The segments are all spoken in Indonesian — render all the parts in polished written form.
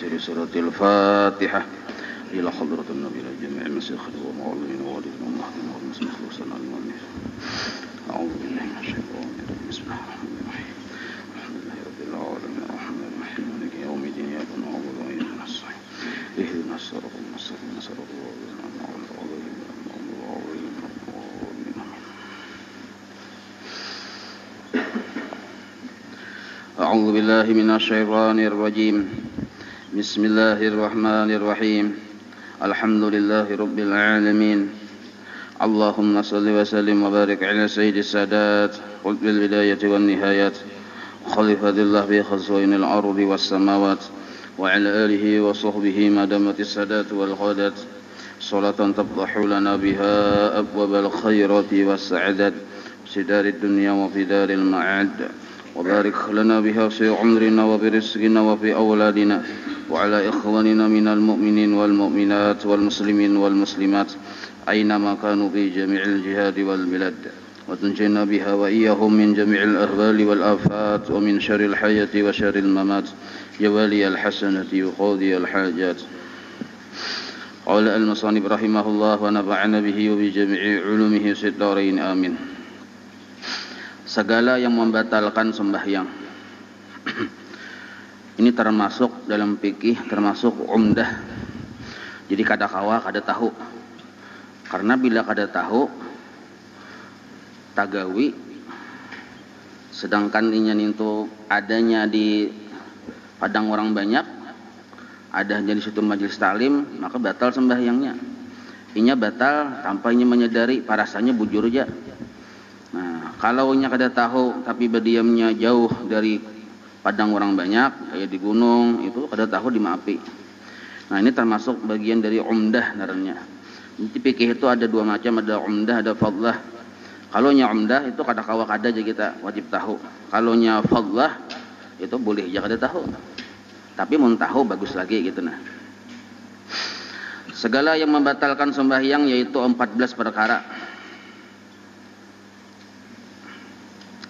تيسير سورة الفاتحة إلى حضرة النبي جميع المسيخ ومعلمين ووالدين ومهدين والمسيخ وسنة المؤمنين. أعوذ بالله من الشيطان الرجيم. بسم الله الرحمن الرحيم. الحمد لله رب العالمين الرحمن الرحيم مالك يوم الدين إياك نعبد وإياك نستعين اهدنا الصراط المستقيم صراط الذين أنعمت عليهم غير المغضوب عليهم ولا الضالين. أعوذ بالله من الشيطان الرجيم. بسم الله الرحمن الرحيم. الحمد لله رب العالمين. اللهم صل وسلم وبارك على سيد السادات قطب البداية والنهايات خليفة الله في خزائن الأرض والسماوات وعلى آله وصحبه ما دامت السادات والغادات صلاة تفتح لنا بها أبواب الخيرات والسعادات في دار الدنيا وفي دار المعاد، وبارك لنا بها في عمرنا وفي رزقنا وفي أولادنا وعلى إخواننا من المؤمنين والمؤمنات والمسلمين والمسلمات أينما كانوا في جميع الجهاد والبلاد، وتنجينا بها وإياهم من جميع الأهوال والآفات ومن شر الحياة وشر الممات يا والي الحسنة وقاضي الحاجات. قال المصنف رحمه الله ونفعنا به وبجميع علومه في الدارين آمين. Segala yang membatalkan sembahyang ini termasuk dalam fikih, termasuk umdah. Jadi kada kawa kada tahu, karena bila kada tahu tagawi, sedangkan ini itu adanya di padang orang banyak, adanya di situ majelis taklim, maka batal sembahyangnya. Inya batal tanpa inya menyadari, parasanya bujur aja. Nah, kalau inya kada tahu tapi berdiamnya jauh dari padang orang banyak, kayak di gunung, itu kada tahu dimaafi. Nah, ini termasuk bagian dari umdah naranya. Di fikih itu ada dua macam, ada umdah, ada fadlah. Kalau nya umdah itu kada kawa kada aja kita wajib tahu. Kalau nya fadlah itu boleh aja kada tahu. Tapi mun tahu bagus lagi gitu nah. Segala yang membatalkan sembahyang yaitu 14 perkara.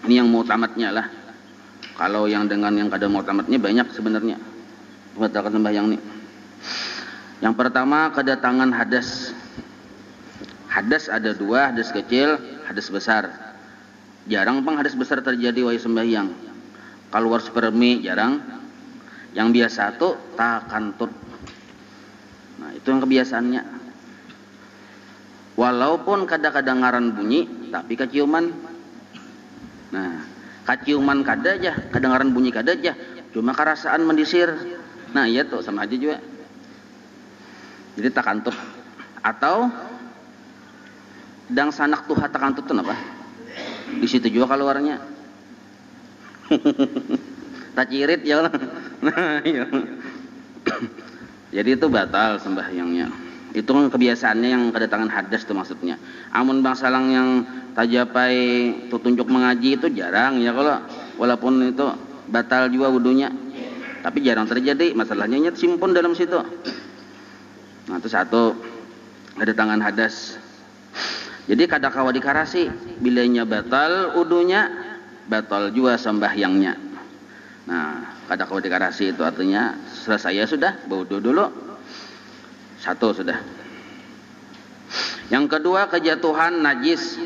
Ini yang mu'tamadnya lah. Kalau yang dengan yang kada mu'tamadnya banyak sebenarnya membatalkan sembahyang ini. Yang pertama, kedatangan hadas. Hadas ada dua, hadas kecil, hadas besar. Jarang pang hadas besar terjadi wahai sembahyang. Keluar spermi jarang. Yang biasa tuh takantut. Nah, itu yang kebiasaannya. Walaupun kadang-kadang ngaran bunyi, tapi keciuman. Nah, kaciuman kada aja, kedengaran bunyi kada aja, cuma kerasaan mendisir. Nah, iya tuh sama aja juga. Jadi takantut. Atau dang sanak tuh takantut tuh apa? Di situ juga keluarnya. Tacirit ya. Nah, iya. Jadi itu batal sembahyangnya. Itu kan kebiasaannya yang kedatangan hadas itu maksudnya. Amun bangsalang yang tajapai tunjuk mengaji itu jarang ya, kalau walaupun itu batal juga wudunya. Tapi jarang terjadi, masalahnya simpun dalam situ. Nah, itu satu, kedatangan hadas. Jadi kada kawa dikarasi, bilanya batal wudunya, batal juga sembahyangnya. Nah, kada kawa dikarasi itu artinya selesai sudah, wudu dulu. Satu sudah. Yang kedua, kejatuhan najis.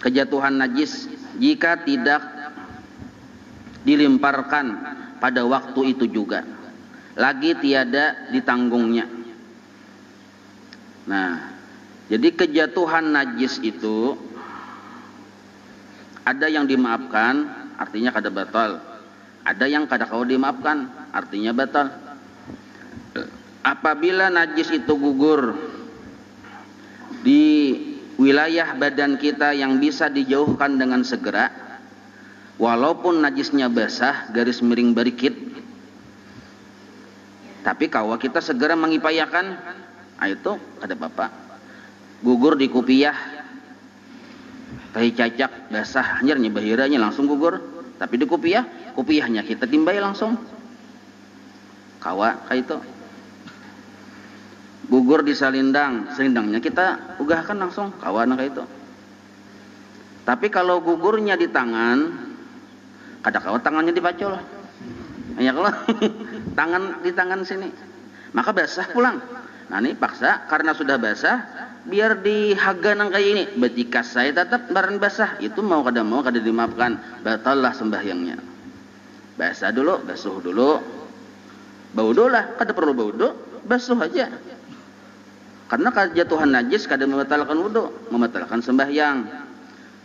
Kejatuhan najis jika tidak dilemparkan pada waktu itu juga, lagi tiada ditanggungnya. Nah, jadi kejatuhan najis itu ada yang dimaafkan, artinya kada batal. Ada yang kada kau dimaafkan, artinya batal. Apabila najis itu gugur di wilayah badan kita yang bisa dijauhkan dengan segera, walaupun najisnya basah garis miring barikit, tapi kawa kita segera mengipayakan, itu kada apa-apa. Gugur di kupiah, tahi cacak basah hanyarnya bahiranya langsung gugur, tapi di kupiah, kupiahnya kita timbai langsung, kawa kayak itu. Gugur di salindang, salindangnya kita ugahkan langsung, kawan kayak itu. Tapi kalau gugurnya di tangan, kada kawa tangannya dipacul. Ya kalau di tangan sini, maka basah pulang. Nah ini paksa karena sudah basah, biar dihaga nang kayak ini. Betika saya tetap barang basah, itu mau kada dimaafkan, batallah sembahyangnya. Basah dulu, basuh dulu, baudo lah, kada perlu baudo, basuh aja. Karena jatuhan najis kada membatalkan wudu, membatalkan sembahyang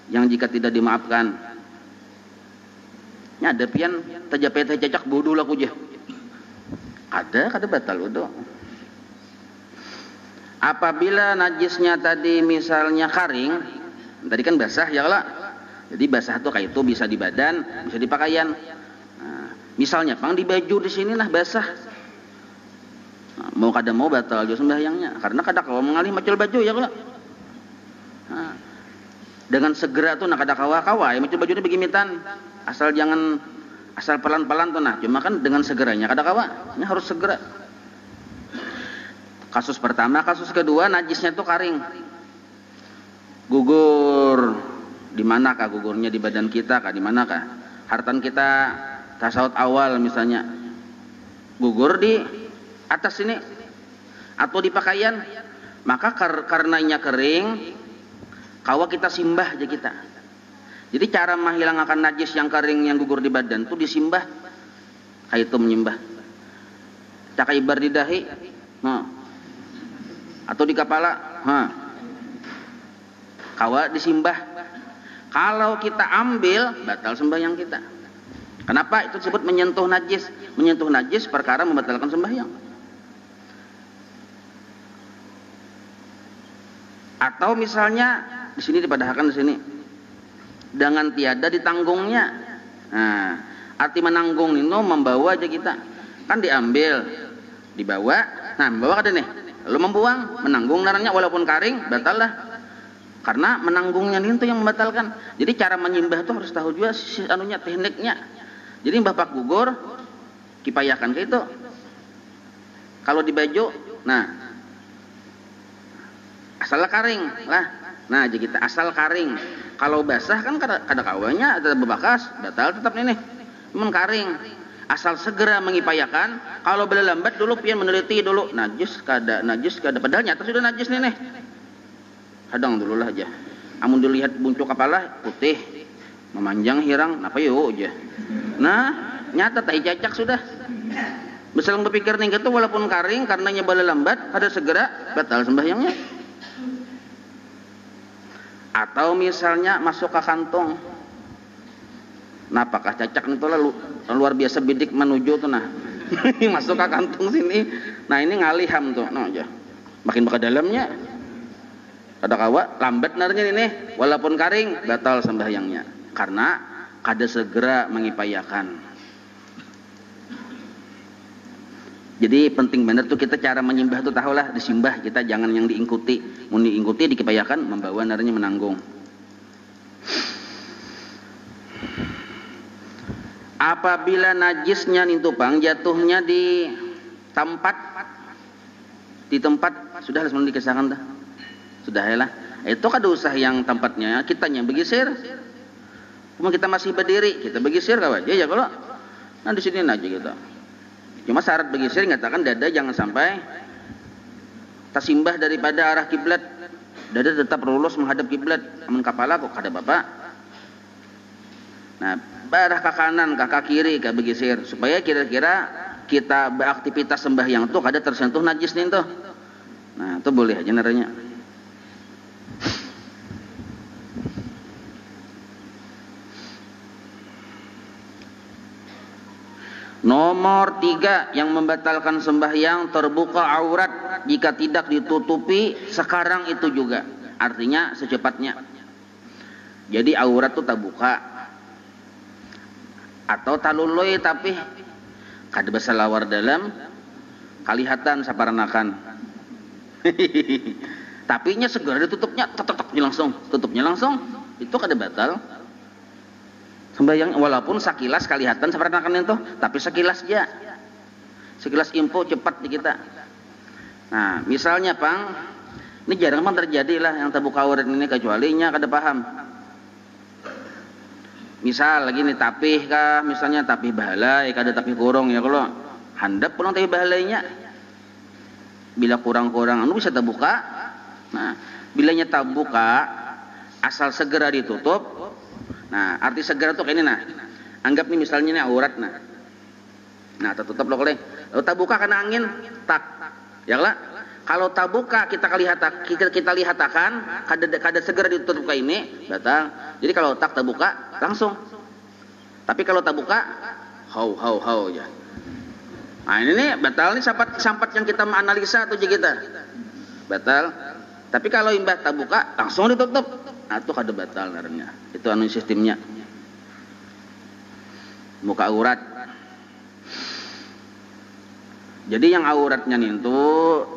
yang jika tidak dimaafkan. Nya ada pian tajapet cacak wudu lah kujeh. Kada batal wudu. Apabila najisnya tadi misalnya karing, tadi kan basah ya kalau. Jadi basah tuh kayak itu bisa di badan, bisa di pakaian. Nah, misalnya pang di baju di sini lah basah. Nah, mau kada mau batal juga sembahyangnya karena kada kawa mengalih macul baju ya kalau. Nah, dengan segera tuh nak kada kawa ya macul baju ini begimitan. Asal pelan-pelan tuh nah. Cuma kan dengan segeranya kada kawa. Ini harus segera. Kasus pertama, kasus kedua najisnya tuh karing. Gugur di manakah gugurnya, di badan kita kah, di manakah? Hartan kita tasawuf awal misalnya gugur di atas sini atau di pakaian, maka karenanya kering, kawa kita simbah aja kita. Jadi cara menghilangkan najis yang kering yang gugur di badan tuh disimbah, kayak itu menyimbah. Cak ibar di dahi, atau di kepala, kawa disimbah. Kalau kita ambil, batal sembahyang kita. Kenapa? Itu disebut menyentuh najis. Menyentuh najis perkara membatalkan sembahyang. Atau misalnya di sini dipadahkan di sini dengan tiada ditanggungnya. Nah, arti menanggung itu membawa aja kita. Kan diambil, dibawa. Nah, membawa kada nih. Lalu membuang, menanggung naranya walaupun karing, batal lah. Karena menanggungnya itu yang membatalkan. Jadi cara menyimbah itu harus tahu juga tekniknya. Jadi bapak gugur, kipayakan ke itu. Kalau di baju, nah asal karing lah. Nah jadi kita asal karing. Kalau basah kan kada kawanya ada bebakas, batal tetap ini. Cuman karing. Asal segera mengipayakan. Kalau bela lambat dulu pian meneliti dulu najis kada. Padahal nyata sudah najis nih. Hadang dulu lah aja. Amun dilihat buncuk kepala putih, memanjang hirang, apa yuk aja. Nah, nyata tai cacak sudah. Misalnya berpikir nih gitu walaupun karing karenanya bala lambat, kada segera batal sembahyangnya. Atau misalnya masuk ke kantong. Nah, apakah cacak itu lalu luar biasa bidik menuju tuh nah. Masuk ke kantong sini. Nah, ini ngaliham tuh, nah aja. Makin ke dalamnya. Kada kawa lambat narnya ini walaupun karing batal sembahyangnya karena kada segera mengipayakan. Jadi penting benar tuh kita cara menyimbah tuh tahulah disimbah, kita jangan yang diikuti. Mun diikuti dikipayakan membawa narnya menanggung. Apabila najisnya nintupang jatuhnya di tempat sudah langsung dikisahkan dah. Sudah ya lah. Itu kada usah yang tempatnya kitanya begisir. Cuma kita masih berdiri, kita begisir kawan. Ya kalau nah di sini aja gitu. Cuma syarat begisir ngatakan dada jangan sampai tersimbah daripada arah kiblat. Dada tetap lurus menghadap kiblat. Amun kepala kok kada bapak. Nah, arah ke kanan, ke kiri, ke begisir supaya kira-kira kita beraktivitas sembahyang tuh kada tersentuh najis nih tuh. Nah, itu boleh aja naranya. Nomor 3 yang membatalkan sembahyang terbuka aurat jika tidak ditutupi sekarang itu juga. Artinya secepatnya. Jadi aurat itu terbuka atau taluluy tapi kada basalawar dalam kalihatan saparanakan. Tapinya segera ditutupnya tutupnya langsung itu kada batal sembahyang walaupun sakilas kalihatan saparanakan itu tapi sekilas ya sekilas info cepat di kita. Nah misalnya pang ini jarang terjadi lah yang terbuka aurat ini kecuali nya kada paham. Misal lagi nih tapih kah, misalnya tapih bahalai, kada tapih kurung ya kalau handap pulang tapih bahalainya. Bila kurang-kurang anu bisa terbuka. Nah, bilanya terbuka asal segera ditutup. Nah, arti segera tuh kayak ini nah. Anggap nih misalnya ini aurat nah. Nah, tertutup loh kalau terbuka karena angin tak. Ya lah. Kalau terbuka kita lihatakan kada segera ditutup kayak ini batal. Jadi kalau tak terbuka langsung. Tapi kalau terbuka hau ya. Nah, ini nih batal nih sampat yang kita menganalisa tuh kita. Batal. Tapi kalau imbah terbuka langsung ditutup. Nah, itu kada batal ngarannya. Itu anu sistemnya. Muka aurat. Jadi yang auratnya itu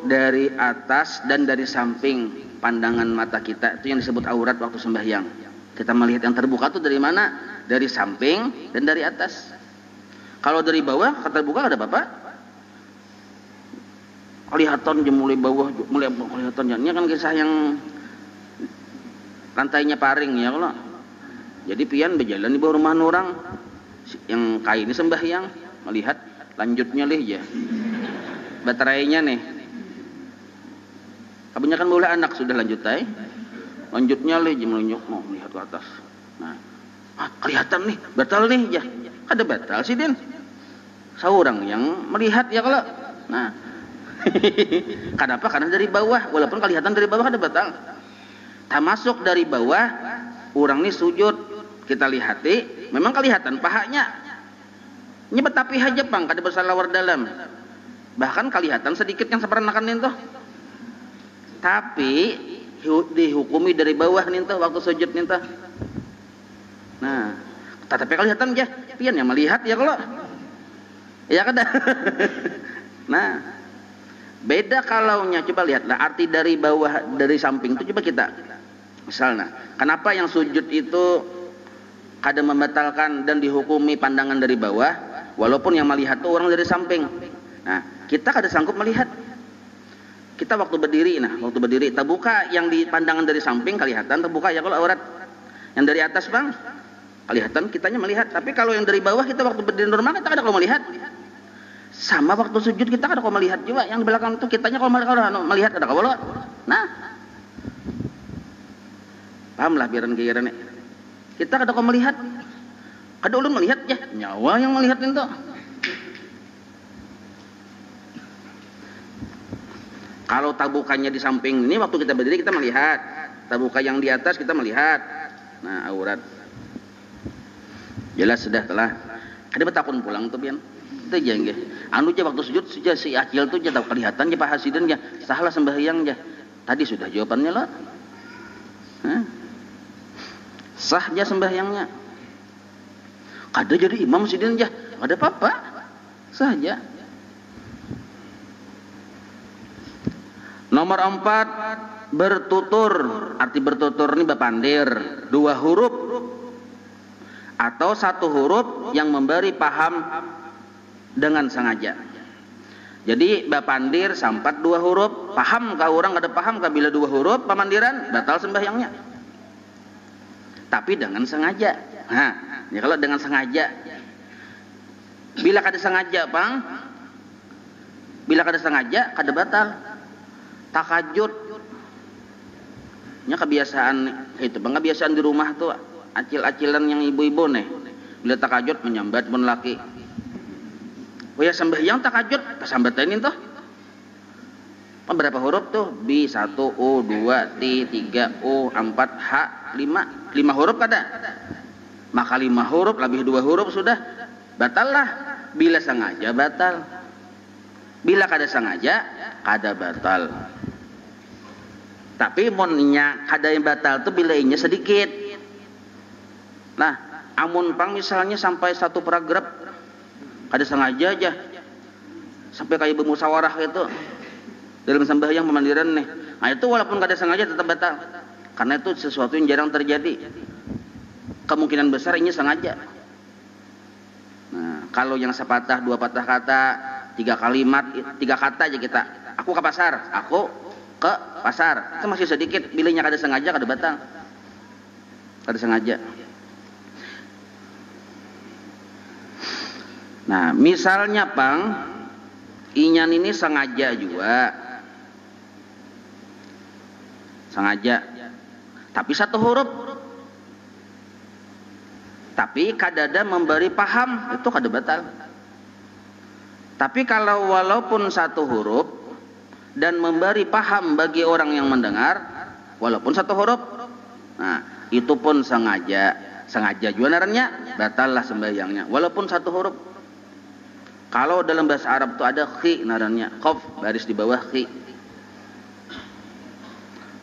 dari atas dan dari samping pandangan mata kita itu yang disebut aurat waktu sembahyang. Kita melihat yang terbuka itu dari mana? Dari samping dan dari atas. Kalau dari bawah kata terbuka ada apa-apa? Kelihatan je mulai bawah, mulai kelihatan ini kan kisah yang lantainya paring ya kalau. Jadi pian berjalan di bawah rumah orang yang kain ini sembahyang melihat lanjutnya lih ya. Baterainya nih kebanyakan boleh anak sudah lanjut lanjutnya lih melunyuk mau melihat ke atas. Nah, kelihatan nih batal nih ya, ada batal sih din seorang yang melihat ya kalau. Nah kenapa? Karena dari bawah walaupun kelihatan dari bawah ada batal. Tak masuk dari bawah orang nih sujud kita lihati memang kelihatan pahanya nyebet tapi aja bang kada bersalawar dalam. Bahkan kelihatan sedikit yang seperanakan nih tuh. Tapi dihukumi dari bawah nih tuh waktu sujud nih tuh. Nah, tapi kelihatan ya, pian yang melihat ya kalau. Ya kada. Nah, beda kalaunya coba lihatlah arti dari bawah dari samping itu coba kita. Misalnya, kenapa yang sujud itu kada membatalkan dan dihukumi pandangan dari bawah walaupun yang melihat tuh orang dari samping. Nah, kita kada sanggup melihat. Kita waktu berdiri terbuka yang di pandangan dari samping kelihatan terbuka ya kalau aurat. Yang dari atas bang kelihatan kitanya melihat. Tapi kalau yang dari bawah kita waktu berdiri normal kita kada kalau melihat. Sama waktu sujud kita kada kalau melihat juga. Yang di belakang itu kitanya kalau melihat kada kalau. Nah, pahamlah biaran kira nih. Kita kada kalau melihat. Kada ulun melihat ya nyawa yang melihat itu. Kalau tabukanya di samping ini waktu kita berdiri kita melihat, tabuka yang di atas kita melihat. Nah, aurat. Jelas sudah telah. Kada betakun pulang tuh pian. Itu aja nggih. Anu aja waktu sujud saja si akil tuh jadi kelihatan je pahasidan je. Salah sembahyang je. Tadi sudah jawabannya lah. Sah je sembahyangnya. Kada jadi imam sidin je. Ada apa-apa. Sah je. Nomor 4 bertutur. Arti bertutur ini bepandir 2 huruf atau 1 huruf yang memberi paham dengan sengaja. Jadi bepandir sampat 2 huruf, paham kah orang ada paham kah bila 2 huruf pemandiran batal sembahyangnya. Tapi dengan sengaja. Nah, ya kalau dengan sengaja. Bila kada sengaja, Bang. Bila kada sengaja kada batal. Takajud nya kebiasaan itu bang kebiasaan di rumah tuh acil-acilan yang ibu-ibu nih bila takajud menyambat pun laki ya sembahyang takajud kesambatin tuh berapa huruf tuh B1 U2 T3 U4 H5 5 huruf kada maka 5 huruf lebih 2 huruf sudah batal lah bila sengaja batal bila kada sengaja kada batal. Tapi monnya kada yang batal tuh bila inya sedikit. Nah, amun pang misalnya sampai 1 paragraf kada sengaja aja. Sampai kayak bermusyawarah gitu. Dalam sembahyang pemandiran nih. Nah, itu walaupun kada sengaja tetap batal. Karena itu sesuatu yang jarang terjadi. Kemungkinan besar inya sengaja. Nah, kalau yang sepatah, 2 patah kata, 3 kalimat, 3 kata aja kita. Aku ke pasar, aku ke pasar. Itu masih sedikit. Bilanya kada sengaja kada batal. Kada sengaja. Nah, misalnya pang inyan ini sengaja juga. Sengaja. Tapi satu huruf. Tapi kadada memberi paham, itu kada batal. Tapi kalau walaupun satu huruf dan memberi paham bagi orang yang mendengar, walaupun satu huruf, nah itu pun sengaja juga narannya, batal lah sembahyangnya walaupun satu huruf. Kalau dalam bahasa Arab itu ada khi narannya, qaf baris di bawah khi.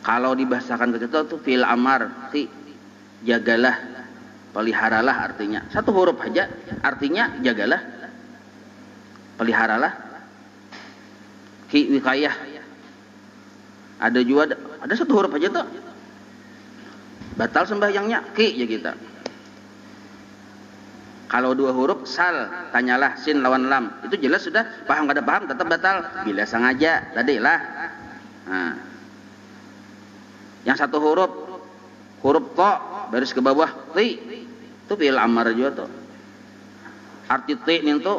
Kalau dibahasakan ke situ tuh fi'il amar, khi, jagalah, peliharalah artinya. Satu huruf aja artinya jagalah, peliharalah. Khi wikayah. Ada juga ada satu huruf aja tuh. Batal sembahyangnya khi ya kita. Kalau dua huruf sal, tanyalah, sin lawan lam. Itu jelas sudah, paham kada paham tetap batal. Bila sengaja tadi lah. Nah. Yang satu huruf to baris ke bawah ti. Itu fi'il amar juga tuh. Arti ti itu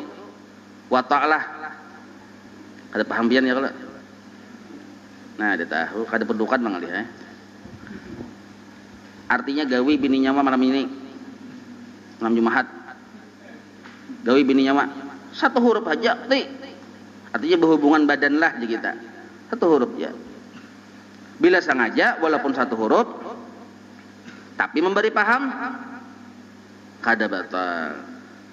wa ta'lah. Kada paham pian ya kalau. Nah, dia tahu kada pendukan mangalih ya. Artinya gawi bini nyawa malam ini. Malam Jumat. Gawi bini nyawa. Satu huruf aja ti. Artinya berhubungan badan lah di kita. Satu huruf ya. Bila sengaja walaupun satu huruf tapi memberi paham kada batal.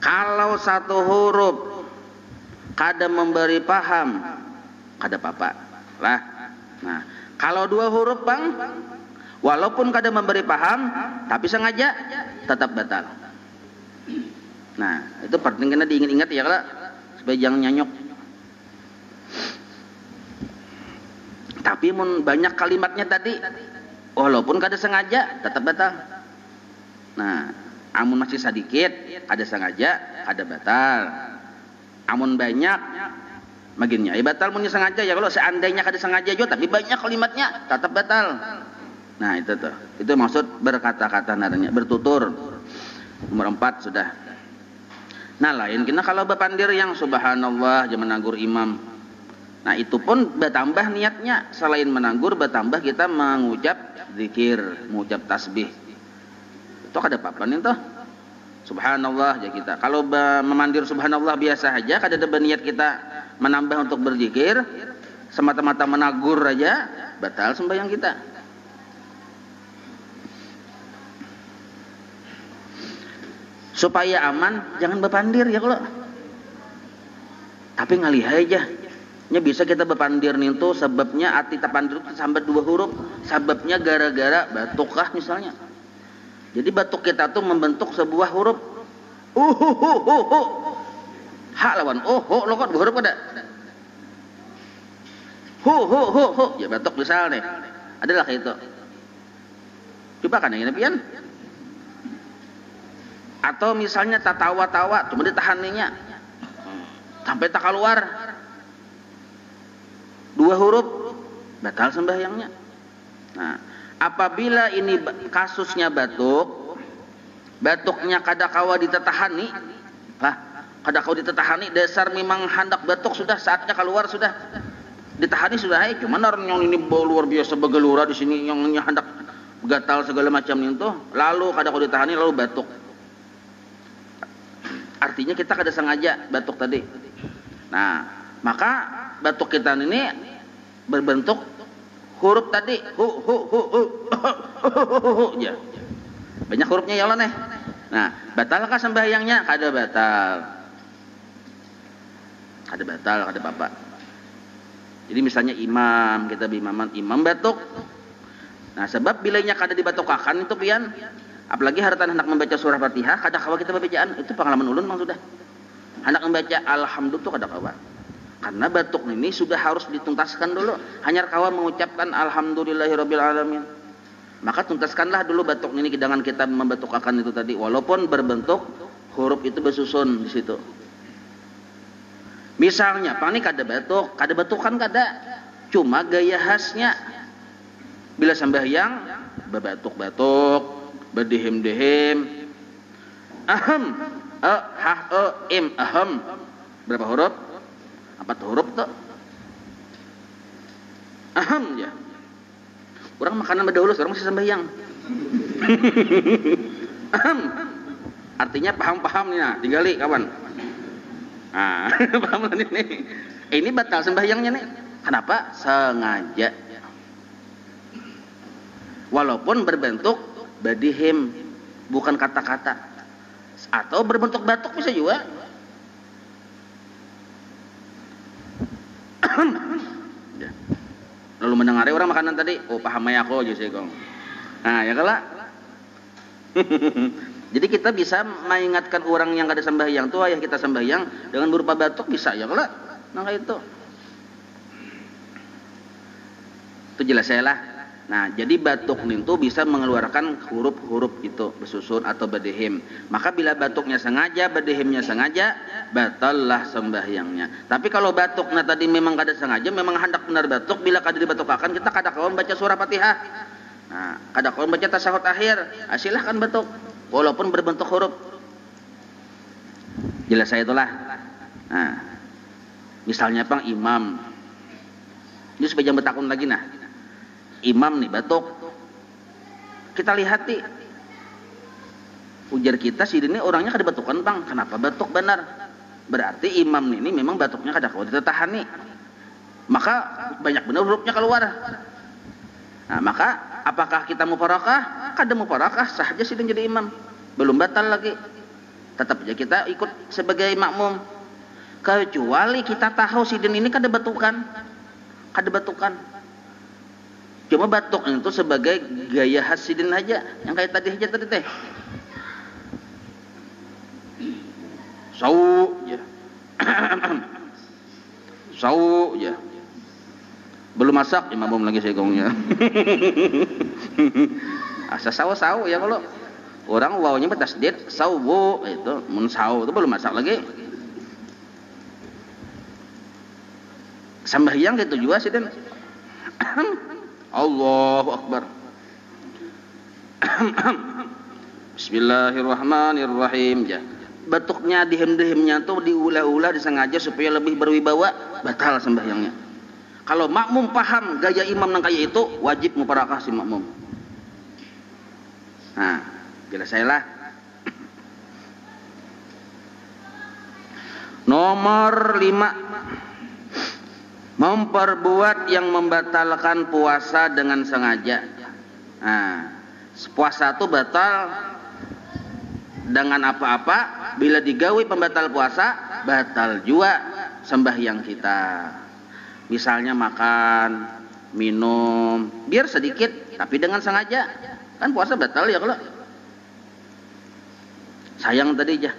Kalau satu huruf kada memberi paham kada apa-apa lah. Nah, kalau dua huruf bang walaupun kada memberi paham tapi sengaja tetap batal. Nah, itu penting kena diingat-ingat ya kalau supaya jangan nyanyok. Tapi banyak kalimatnya tadi walaupun kada sengaja tetap batal. Nah, amun masih sedikit kada sengaja kada batal. Amun banyak maginnya batal mun sengaja ya. Kalau seandainya kada sengaja juga tapi banyak kalimatnya tetap batal. Nah, itu tuh. Itu maksud berkata-kata naranya, bertutur. Nomor 4 sudah. Nah, lain kena kalau bepandir yang subhanallah jangan menanggur imam. Nah, itu pun bertambah niatnya. Selain menanggur bertambah kita mengucap zikir, mengucap tasbih. Itu kada apa-apa nih toh. Subhanallah ya kita. Kalau memandir subhanallah biasa aja, kada ada berniat kita menambah untuk berzikir, semata-mata menagur aja batal sembahyang kita. Supaya aman jangan bepandir ya kalau. Tapi ngalih aja. Nya bisa kita bepandir nih tuh sebabnya arti tapandir sampai 2 huruf. Sebabnya gara-gara batuk kah misalnya. Jadi batuk kita tuh membentuk sebuah huruf. Ha lawan lo kok 2 huruf ada. Ya batuk misal nih. Adalah kayak itu. Coba kan yang pian. Atau misalnya tatawa-tawa cuma ditahaninya sampai tak keluar 2 huruf batal sembahyangnya. Nah, apabila ini kasusnya batuknya kada kawa ditetahani lah, kada kawa ditetahani dasar memang hendak batuk sudah saatnya keluar sudah ditahani sudah cuman orang yang ini bau luar biasa begelura di sini yang hendak gatal segala macam itu lalu kada kawa ditahani lalu batuk. Artinya kita kada sengaja batuk tadi. Nah, maka batuk kita ini berbentuk huruf tadi. Ya. Banyak hurufnya ya Allah nih. Nah, batalkah sembahyangnya? Kada batal. Kada batal, kada apa-apa. Jadi misalnya imam, kita bimaman imam batuk. Nah, sebab bilanya kada dibatukakan itu pian. Apalagi haratan hendak membaca surah Fatihah, kada kawa kita bacaan, itu pengalaman ulun mang sudah. Hendak membaca alhamdulillah itu kada kawa. Karena batuk ini sudah harus dituntaskan dulu. Hanya kawa mengucapkan alhamdulillahirabbil alamin. Maka tuntaskanlah dulu batuk ini dengan kita membatukakan itu tadi walaupun berbentuk huruf itu bersusun di situ. Misalnya, pang ini kada batukan kada. Cuma gaya khasnya bila sembahyang berbatuk-batuk, berdehim-dehim, im, ahem. Berapa huruf? 4 huruf tuh. Ahem ya. Orang makanan berdahulu, orang masih sembahyang. Ahem. Artinya paham-paham nih, nah, tinggali kawan. Nah, paham nih. Ini batal sembahyangnya nih. Kenapa? Sengaja. Walaupun berbentuk badihim, bukan kata-kata. Atau berbentuk batuk bisa juga. Lalu mendengari orang makanan tadi, oh paham ya aku aja sih kong. Nah ya kalah. Jadi kita bisa mengingatkan orang yang kada sembahyang tuh ayah kita sembahyang dengan berupa batuk bisa ya kalah. Nah itu. Itu jelas saya lah. Nah, jadi batuk itu bisa mengeluarkan huruf-huruf itu bersusun atau badihim. Maka bila batuknya sengaja, badihimnya sengaja, batallah sembahyangnya. Tapi kalau batuknya tadi memang kada sengaja, memang hendak benar batuk, bila kada dibatukakan kita kada kawan baca surah Fatihah. Nah, kada kawan baca tasahud akhir, silahkan batuk walaupun berbentuk huruf. Jelas saya itulah. Nah, misalnya pang imam. Ini supaya jangan bertakun lagi nah. Imam nih batuk, kita lihat nih, ujar kita si ini orangnya kada batukan bang, kenapa batuk benar? Berarti imam ini memang batuknya kada kuat ditahan nih, maka banyak benar hurufnya keluar. Nah maka apakah kita mufarakah? Kada mufarakah, sah aja sidin jadi imam, belum batal lagi, tetap aja kita ikut sebagai makmum. Kecuali kita tahu sidin ini kada batukan. Cuma batuk itu sebagai gaya khas sidin aja, yang kayak tadi teh. Sau ya. Sau ya. Belum masak imam lagi segongnya. Asa sau ya kalau orang wawnya bertasdid sau itu mun sau itu belum masak lagi. Sembahyang gitu juga sidin. Allahu Akbar. Bismillahirrahmanirrahim. Ya. Batuknya dihem-dehemnya tuh diulah-ulah disengaja supaya lebih berwibawa, batal sembahyangnya. Kalau makmum paham gaya imam nang kaya itu, wajib mufarakah si makmum. Nah, jelas saya lah. Nomor 5. Memperbuat yang membatalkan puasa dengan sengaja. Nah, puasa itu batal dengan apa-apa. Bila digawi pembatal puasa, batal juga sembahyang kita. Misalnya makan, minum, biar sedikit, tapi dengan sengaja. Kan puasa batal ya kalau. Sayang tadi aja,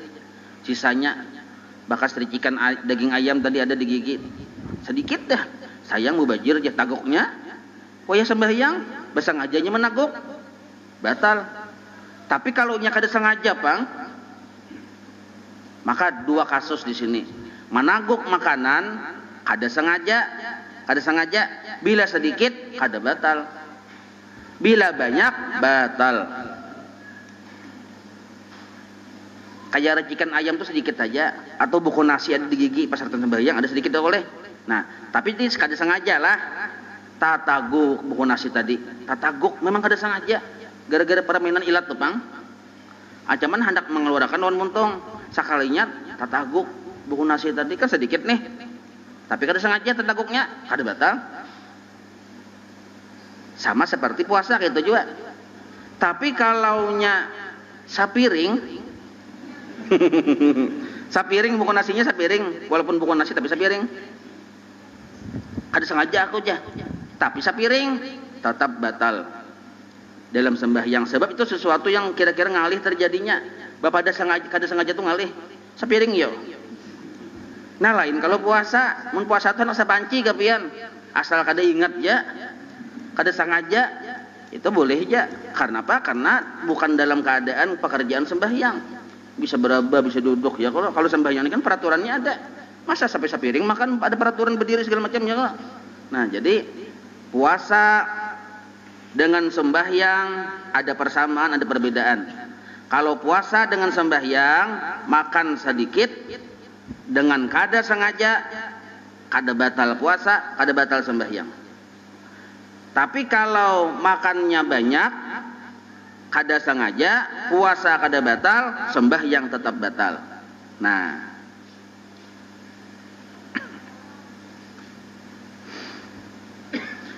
sisanya bakas ricikan daging ayam tadi ada digigit. Sedikit dah, sayang mubajir aja tagoknya, ya sembahyang, bersengajanya menagok, batal. Tapi kalau nya kada sengaja pang, maka 2 kasus di sini. Menagok makanan, kada sengaja, bila sedikit, kada batal. Bila banyak, batal. Kayak racikan ayam tuh sedikit aja, atau buku nasi ada di gigi pas sartan sembahyang ada sedikit dah boleh. Nah, tapi ini kada sengaja lah. Tataguk buku nasi tadi. Tataguk memang kada sengaja. Gara-gara permainan ilat tuh, Bang. Acaman hendak mengeluarkan wan muntung. Sakalinya tataguk buku nasi tadi kan sedikit nih. Tapi kada sengaja tataguknya, kada batal. Sama seperti puasa gitu juga. Tapi kalaunya sapiring sapiring buku nasinya sapiring, walaupun buku nasi tapi sapiring. Kada sengaja aku aja, tapi sapiring tetap batal dalam sembahyang. Sebab itu sesuatu yang kira-kira ngalih terjadinya. Bapak kada sengaja tuh ngalih sapiring yo. Nah lain kalau puasa, mun puasa tuh asa panci gapian, asal kada ingat ya, kada sengaja itu boleh aja. Karena apa? Karena bukan dalam keadaan pekerjaan sembahyang. Bisa beraba, bisa duduk ya. Kalau sembahyang ini kan peraturannya ada. Masa sampai sapiring makan ada peraturan berdiri segala macam ya. Nah, jadi puasa dengan sembahyang ada persamaan, ada perbedaan. Kalau puasa dengan sembahyang, makan sedikit dengan kada sengaja, kada batal puasa, kada batal sembahyang. Tapi kalau makannya banyak, kada sengaja, puasa kada batal, sembahyang tetap batal. Nah,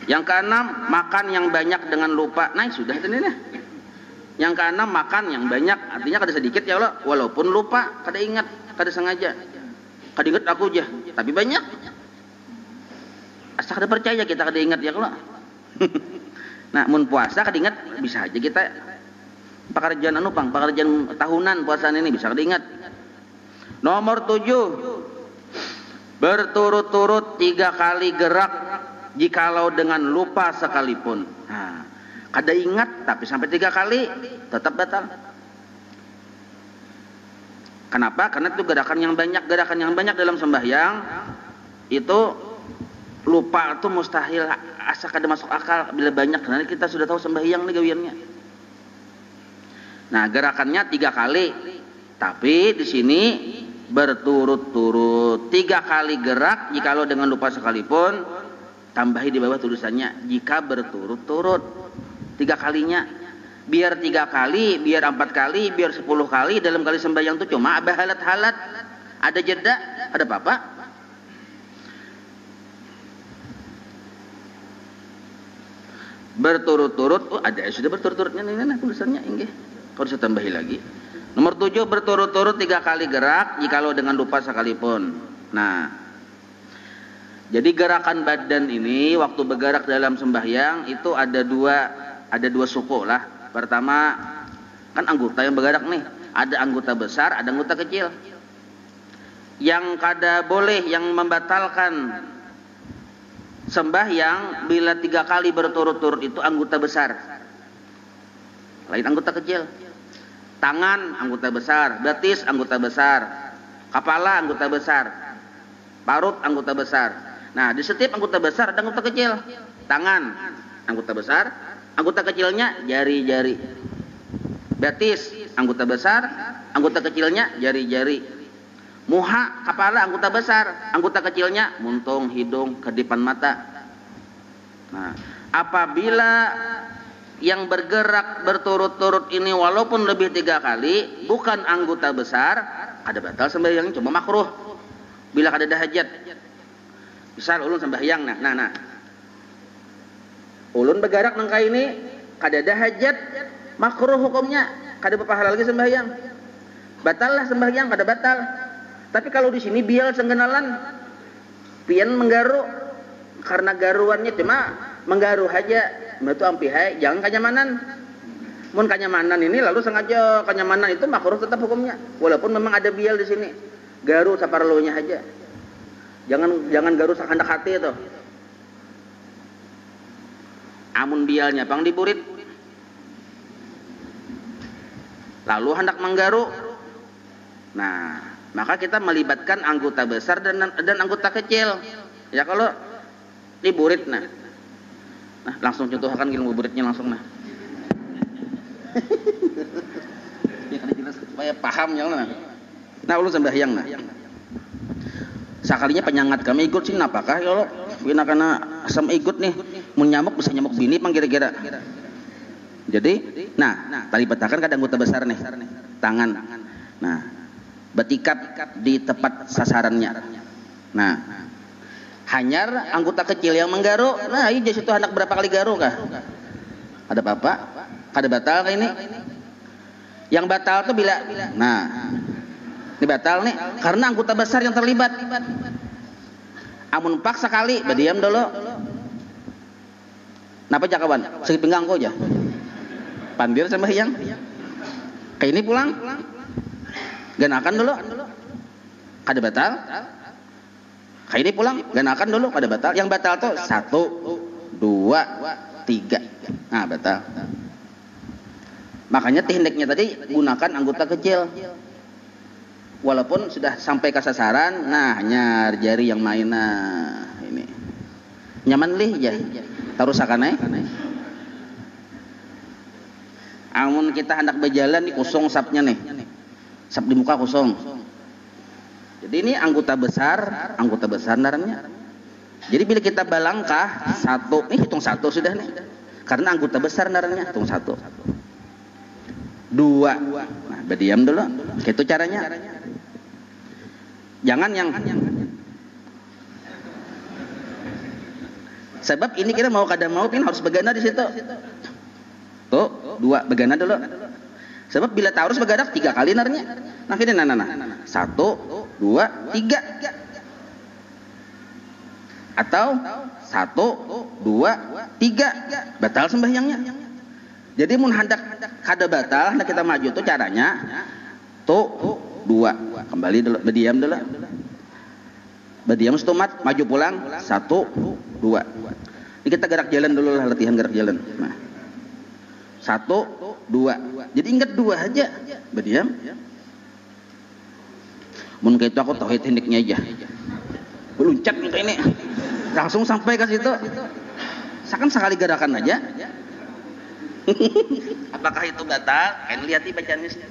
yang keenam, makan yang banyak dengan lupa. Nah, sudah ini nih. Yang keenam, makan yang banyak, artinya kada sedikit ya Allah, walaupun lupa, kada ingat, kada sengaja. Kada ingat aku aja, tapi banyak. Asa kada percaya kita kada ingat ya Allah. Nah, mun puasa kada ingat, bisa aja kita pekerjaan pekerjaan tahunan puasaan ini bisa kada ingat. Nomor 7, berturut-turut 3 kali gerak jikalau dengan lupa sekalipun. Nah, kada ingat tapi sampai 3 kali tetap batal. Kenapa? Karena itu gerakan yang banyak dalam sembahyang itu lupa itu mustahil, asa kada masuk akal bila banyak, karena kita sudah tahu sembahyang nih gawiannya. Nah, gerakannya 3 kali, tapi di sini berturut-turut 3 kali gerak jikalau dengan lupa sekalipun, tambahi di bawah tulisannya jika berturut-turut 3 kalinya, biar 3 kali, biar 4 kali, biar 10 kali dalam kali sembahyang itu cuma halat-halat, ada jeda, ada apa-apa. Berturut-turut, ada sudah berturut-turutnya nih tulisannya inggih. Kalau saya tambahi lagi. Nomor 7, berturut-turut 3 kali gerak jikalau dengan lupa sekalipun. Nah, jadi gerakan badan ini waktu bergerak dalam sembahyang itu ada dua suku lah. Pertama, kan anggota yang bergerak nih, ada anggota besar, ada anggota kecil. Yang kada boleh, yang membatalkan sembahyang bila 3 kali berturut-turut itu anggota besar, lain anggota kecil. Tangan anggota besar, betis anggota besar, kepala anggota besar, parut anggota besar. Nah, di setiap anggota besar ada anggota kecil. Tangan anggota besar, anggota kecilnya jari-jari. Betis anggota besar, anggota kecilnya jari-jari. Muha, kepala anggota besar, anggota kecilnya muntung, hidung, kedipan mata. Nah, apabila yang bergerak berturut-turut ini walaupun lebih 3 kali bukan anggota besar, ada batal sembahyang, cuma makruh bila kada ada hajat. Misal ulun sembahyang, nah ulun bergerak nangka ini kada ada hajat, makruh hukumnya, kada berpahala lagi sembahyang, batal lah sembahyang, kada batal. Tapi kalau di sini bial senggenalan, pian menggaru, karena garuannya cuma menggaru aja, itu ampihai, jangan kenyamanan. Mun kenyamanan ini lalu sengaja kenyamanan itu makruh tetap hukumnya, walaupun memang ada bial di sini. Garu saparlunya aja, jangan garu sakandak hati itu. Amun bialnya pang diburit, lalu hendak menggaru, nah maka kita melibatkan anggota besar dan anggota kecil. Ya kalau diburit, nah langsung contohkan ilmu buritnya langsung nah. Ya kan jelas supaya paham ya nah. Nah ulun sembahyang nah. Sakalinya penyangat kami ikut sih apakah ya lo? Wina kana asam ikut nih. Mun nyamuk bisa nyamuk bini pang kira-kira. Jadi, nah tali betakan kada anggota besar nih. Tangan. Nah, betikat di tepat sasarannya. Nah, hanyar anggota kecil yang menggaru. Nah, ini situ anak berapa kali garu kah? Ada apa-apa? Kada batal kah ini? Yang batal tuh bila, nah, ini batal nih karena anggota besar yang terlibat. Amun paksa kali, berdiam dulu. Napa jakawan? Sakit pinggang kau aja. Pandir sembahyang. Kayak ini pulang. Ganakan dulu. Kada batal. Kayak ini pulang. Ganakan dulu. Kada batal. Yang batal tuh 1, 2, 3. Nah batal. Makanya tekniknya tadi gunakan anggota kecil. Walaupun sudah sampai ke sasaran, nah hanya jari yang main. Nah ini nyaman lih ya. Taruh sakane. Amun kita hendak berjalan nih kosong sapnya nih. Sap di muka kosong. Jadi ini anggota besar narannya. Jadi bila kita balangkah satu, nih hitung satu sudah nih. Karena anggota besar narannya, hitung satu. Dua. Nah, berdiam dulu. Itu caranya. Jangan yang sebab ini kita mau kada mau ini harus begana di situ. Tuh, dua begana dulu. Sebab bila taurus begadak 3 kali narnya. Nah, ini nah. 1, 2, 3. Atau 1, 2, 3. Batal sembahyangnya. Jadi mun hendak kada batal, hendak kita maju tuh caranya tuh 2. Kembali dulu, berdiam dulu. Berdiam setumat, maju pulang 1, 2. Ini kita gerak jalan dulu lah, latihan gerak jalan. Nah. 1, 2. Jadi ingat 2 aja. Berdiam. Mun kayak itu aku tahu tekniknya aja. Beluncat kayak ini. Langsung sampai ke situ. Seakan sekali gerakan aja. Apakah itu batal? Kan lihat bacaannya sih.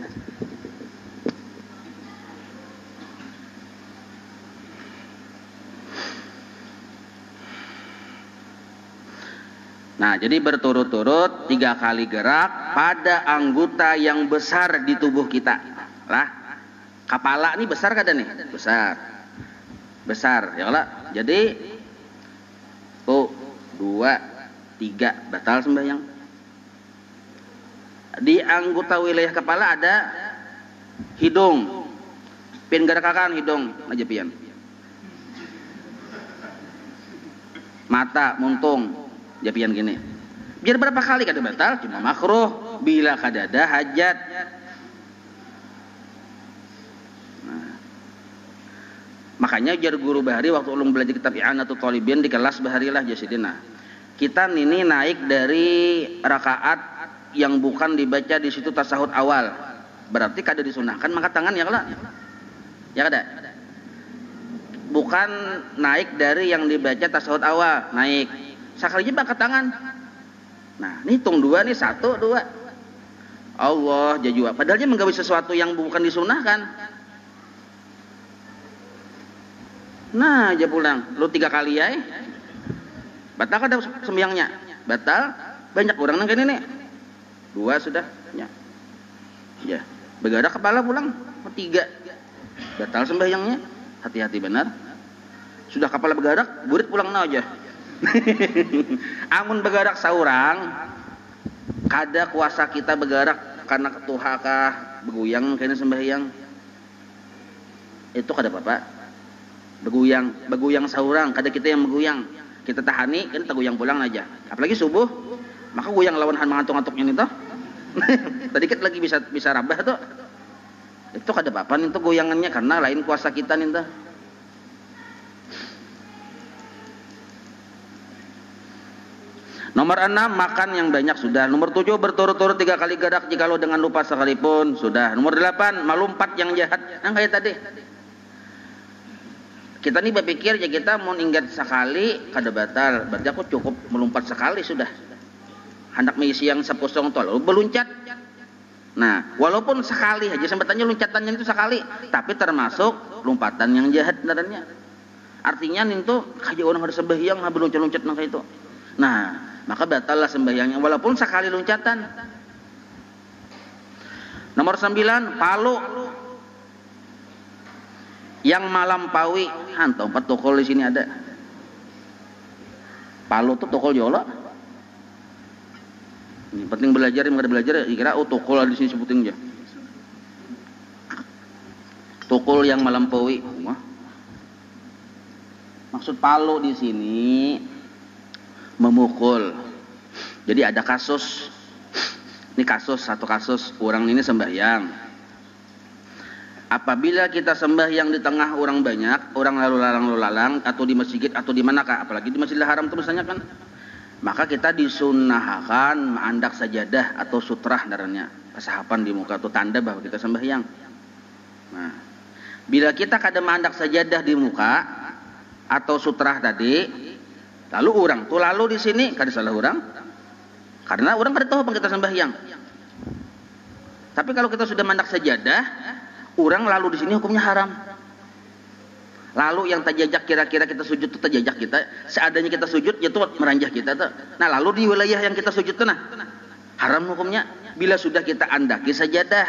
Nah, jadi berturut-turut 3 kali gerak pada anggota yang besar di tubuh kita. Lah, kepala ini besar kada nih? Besar. Besar, ya lah. Jadi 1, 2, 3 batal sembahyang. Di anggota wilayah kepala ada hidung. Pin gerakakan hidung aja pian. Mata, muntung. Japian gini. Biar berapa kali kada batal? Cuma makruh bila kada ada hajat. Nah. Makanya jar guru bahari waktu ulun belajar kitab I'anatul Talibin di kelas baharilah jasidina. Kita ini naik dari rakaat yang bukan dibaca di situ tasahud awal. Berarti kada disunahkan maka tangan ya kalau. Ya kada? Bukan naik dari yang dibaca tasahud awal, naik sekalinya bangkat tangan. Nah, ini hitung 2 nih, 1, 2. Allah jajua. Padahal dia menggawe sesuatu yang bukan disunahkan. Nah, aja pulang. Lu 3 kali ya. Batal kada sembahyangnya? Batal. Banyak orang nang kene nih. 2 sudah. Ya. Begadak kepala pulang. 3. Batal sembahyangnya. Hati-hati benar. Sudah kepala begadak, burit pulang na aja. Amun begarak saurang kada kuasa kita begarak karena ketuhakah beguyang kena sembahyang itu kada apa-apa. Beguyang saurang kada kita yang beguyang, kita tahani kan teguyang pulang aja. Apalagi subuh maka guyang lawan mangantuk-ngantuknya nih toh. Tadi kita lagi bisa rabah tuh. Itu kada apa-apa nih tuh goyangannya karena lain kuasa kita nih toh. Nomor 6 makan yang banyak sudah. Nomor 7 berturut-turut 3 kali gerak jikalau dengan lupa sekalipun sudah. Nomor 8 melompat yang jahat. Nah kayak tadi. Kita nih berpikir ya kita mau ingat sekali kada batal. Berarti aku cukup melompat sekali sudah. Hendak mengisi yang sepusong tol lalu berluncat. Nah walaupun sekali aja sembatannya loncatannya itu sekali, tapi termasuk lompatan yang jahat sebenarnya. Artinya nih tuh kayak orang harus sembahyang habis loncat-loncat nang kayak itu. Nah maka batallah sembahyangnya walaupun sekali loncatan. Nomor 9 palu yang malampaui. Hantu 4 tokol di sini ada. Palu tuh tokol jola. Ini penting belajar, yang ada belajar kira tokol di sini sebutin aja. Tokol yang malampaui. Maksud palu di sini memukul. Jadi ada kasus. Ini satu kasus orang ini sembahyang. Apabila kita sembahyang di tengah orang banyak, orang lalu lalang atau di masjid atau di manakah, apalagi di Masjidil Haram itu misalnya kan, maka kita disunahkan menandak sajadah atau sutrah darahnya, kesahapan di muka atau tanda bahwa kita sembahyang. Nah, bila kita kada menandak sajadah di muka atau sutrah tadi, lalu orang tuh lalu di sini kada salah orang, karena orang kada tahu apa kita sembahyang. Tapi kalau kita sudah mandak sajadah, orang lalu di sini hukumnya haram. Lalu yang tajajak kira-kira kita sujud itu tajajak kita, seadanya kita sujud itu meranjah kita tuh. Nah, lalu di wilayah yang kita sujud tuh haram hukumnya bila sudah kita andaki sajadah.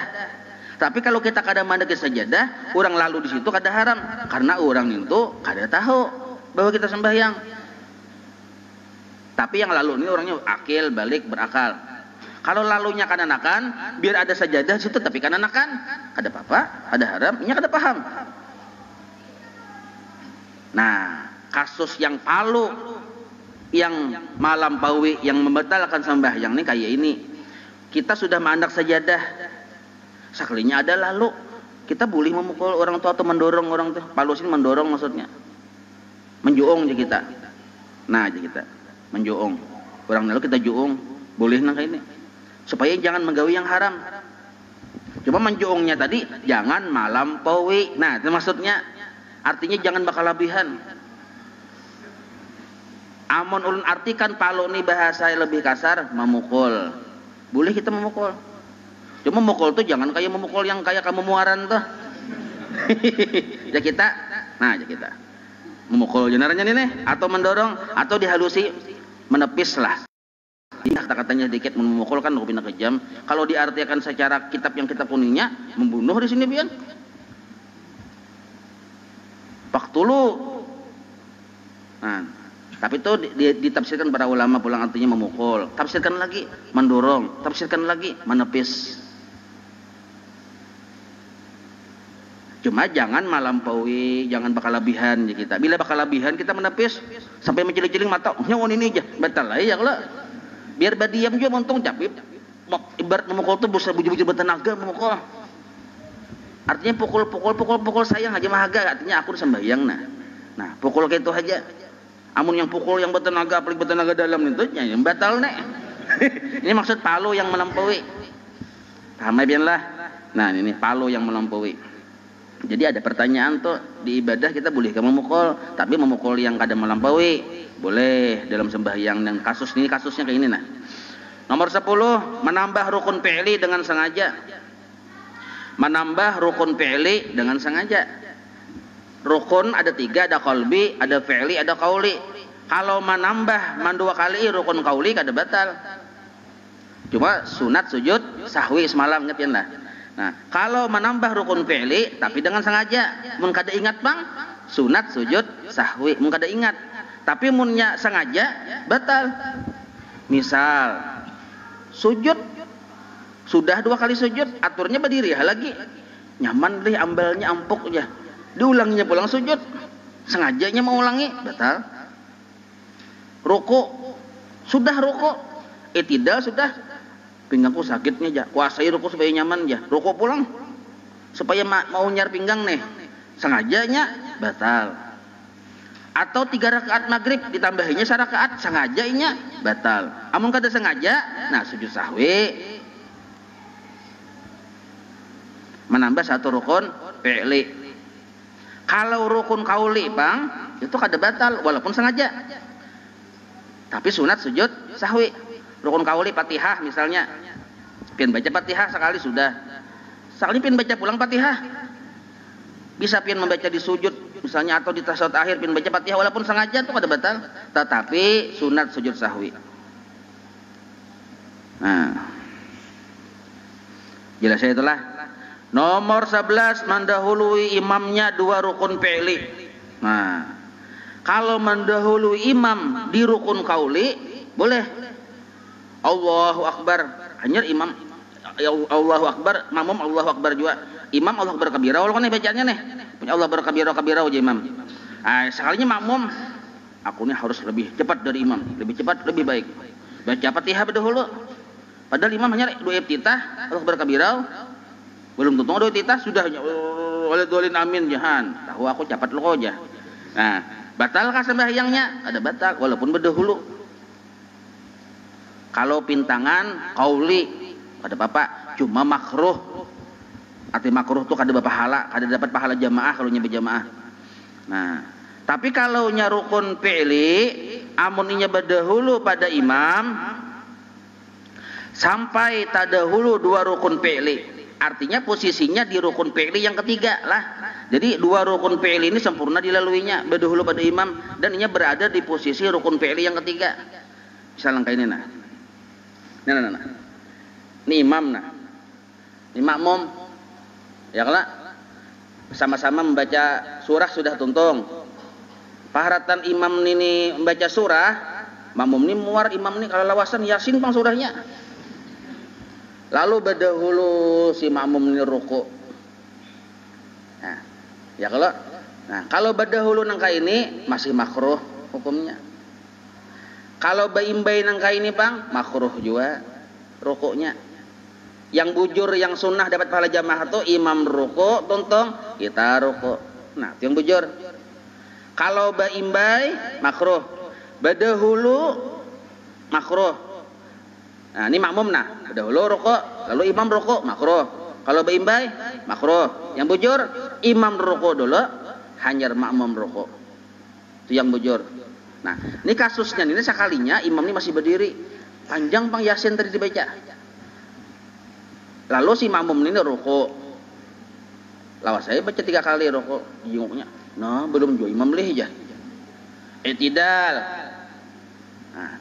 Tapi kalau kita kada mandaki sajadah, orang lalu di situ kada haram karena orang itu kada tahu bahwa kita sembahyang. Tapi yang lalu ini orangnya akil, balik, berakal. Kalau lalunya kananakan, biar ada sajadah situ tapi kananakan, kada apa-apa, ada haram, nya kada paham. Nah, kasus yang palu yang malampaui yang membatalkan sembahyang ini kayak ini. Kita sudah mandak sajadah. Sekalinya ada lalu kita boleh memukul orang tua atau mendorong orang tuh. Palu sini mendorong maksudnya. Menjuong aja kita. Nah, aja kita menjuong. Orang lalu kita juong, boleh nang kayak ini. Supaya jangan menggawi yang haram. Cuma menjuongnya tadi jangan malampaui. Nah, itu maksudnya. Artinya jangan bakal lebihan. Amun ulun artikan palu ini bahasa lebih kasar, memukul. Boleh kita memukul. Cuma memukul tuh jangan kayak memukul yang kayak kamu muaran tuh. Ya kita, nah ya kita. Memukul jenaranya nih, atau mendorong, atau dihalusi, menepis lah. Kata-katanya sedikit memukul kan lebih kejam. Kalau diartikan secara kitab yang kita kuningnya, membunuh di sini pian. Paktulu. Nah, tapi itu ditafsirkan para ulama pulang artinya memukul. Tafsirkan lagi mendorong, tafsirkan lagi menepis. Cuma jangan malampaui, jangan bakal lebihan ya kita. Bila bakal lebihan kita menepis sampai menceling-celing mata, nyawan ini aja, batal lah ya kalau. Biar badiam juga untung capip. Ibarat memukul tuh bisa bujur-bujur bertenaga memukul. Artinya pukul sayang aja mahaga, artinya aku sembahyang nah pukul kayak itu aja. Amun yang pukul yang bertenaga apalagi bertenaga dalam itu yang batal nek. Ini maksud palu yang melampaui. Paham ya lah. Nah ini palu yang melampaui. Jadi ada pertanyaan tuh di ibadah kita boleh ke memukul, tapi memukul yang kada melampaui boleh dalam sembahyang. Dan kasus ini kasusnya kayak ini nah. Nomor 10 menambah rukun fi'li dengan sengaja. Menambah rukun fi'li dengan sengaja. Rukun ada 3, ada qalbi, ada fi'li, ada qauli. Kalau menambah dua kali rukun qauli kada batal. Cuma sunat sujud sahwi semalam ingat ya lah. Nah, kalau menambah rukun fi'li tapi dengan sengaja, mun kada ingat bang, sunat sujud sahwi, mun kada ingat. Tapi munnya sengaja batal. Misal sujud sudah 2 kali sujud, aturnya berdiri lagi. Nyaman deh ambalnya ampuk aja. Diulanginya pulang sujud. Sengajanya mau ulangi, batal. Ruku, sudah ruku. Itidal sudah. Pinggangku sakitnya aja. Kuasai ruku supaya nyaman aja. Ruku pulang. Supaya mau nyar pinggang nih. Sengajanya batal. Atau 3 rakaat maghrib ditambahinya 1 rakaat, sengajanya batal. Amun kada sengaja, nah sujud sahwi. Menambah 1 rukun fi'li. Kalau rukun qauli bang, itu kada batal walaupun sengaja. Tapi sunat sujud sahwi. Rukun qauli Fatihah misalnya. Pian baca Fatihah sekali sudah. Sekali pian baca pulang Fatihah. Bisa pian membaca di sujud misalnya atau di tasyahud akhir pian baca Fatihah walaupun sengaja itu kada batal. Tetapi sunat sujud sahwi. Nah. Jelas ya itulah. Nomor 11 mendahului imamnya 2 rukun fi'li. Nah, kalau mendahului imam di rukun qauli boleh. Allahu Akbar. Hanya imam Allahu Akbar, makmum Allahu Akbar juga. Imam Allahu Akbar kabira, kalau kan bacaannya nih. Punya Allah berkabira aja imam. Sekalinya makmum, aku nih harus lebih cepat dari imam, lebih cepat lebih baik. Baca Fatihah dahulu. Padahal imam hanya 2 iftitah, Allahu Akbar kabira. Belum tentu ada titah sudah oleh dolin amin jahan. Tahu aku cepat lo aja. Nah, batalkah sembahyangnya? Ada batal walaupun berdahulu. Kalau pintangan qauli ada apa? Cuma makruh. Arti makruh tuh kada pahala, kada dapat pahala jamaah kalau nya berjamaah. Nah, tapi kalau nya rukun fi'li amun inya berdahulu pada imam sampai tadahulu 2 rukun fi'li. artinya posisinya di rukun fi'li yang ketiga lah. Jadi dua rukun fi'li ini sempurna dilaluinya berdahulu pada imam, dan ini berada di posisi rukun fi'li yang ketiga. Misalnya kayak ini nah. Nah. Ini imam nah. Ini makmum. Ya kalau sama-sama membaca surah sudah tuntung. Paharatan imam ini membaca surah, makmum ini muar, imam ini kalau lawasan yasin pang surahnya. Lalu berdahulu si makmum ini ruku. Nah, ya kalau berdahulu nangka ini masih makruh hukumnya. Kalau baimbai nangka ini pang makruh juga rukuknya. Yang bujur yang sunnah dapat pahala jamaah tuh imam ruku, tuntung kita ruku. Nah, itu yang bujur. Kalau baimbai makruh. Berdahulu makruh. Nah, ini makmum nah, dahulu rukuk, lalu imam rukuk, makruh. Kalau baimbai, makruh. Yang bujur, imam rukuk dulu, hanya makmum rukuk. Itu yang bujur. Nah, ini kasusnya ini sekalinya imam ini masih berdiri, panjang pang yasin tadi dibaca. Lalu si makmum ini rukuk. Lawas saya baca 3 kali rukuk, jenguknya. Nah, belum juga imam lih aja. I'tidal. Nah,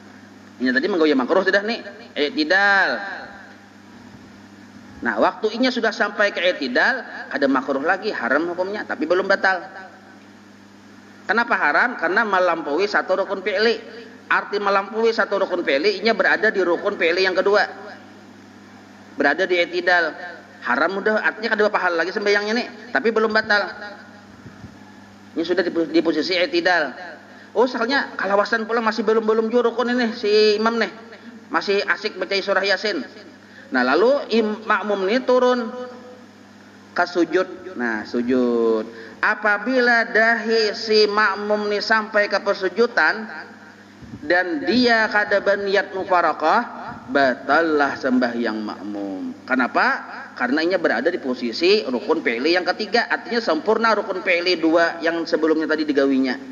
ini tadi menggoyang makruh sudah nih. I'tidal. Nah, waktu ini sudah sampai ke i'tidal, ada makruh lagi, haram hukumnya, tapi belum batal. Kenapa haram? Karena melampaui satu rukun fi'li. Arti melampaui satu rukun fi'li, ini berada di rukun fi'li yang kedua. Berada di i'tidal. Haram udah, artinya kedua pahala lagi sembahyangnya nih, tapi belum batal. Ini sudah di posisi i'tidal. Oh, soalnya kalawasan pula masih belum rukun ini si imam nih. Masih asik baca surah Yasin. Nah, lalu makmum ini turun ke sujud. Nah, sujud. Apabila dahi si makmum ini sampai ke persujudan dan dia kada berniat mufarakah, batallah sembahyang makmum. Kenapa? Karena ini berada di posisi rukun fi'li yang ketiga. Artinya sempurna rukun fi'li 2 yang sebelumnya tadi digawinya.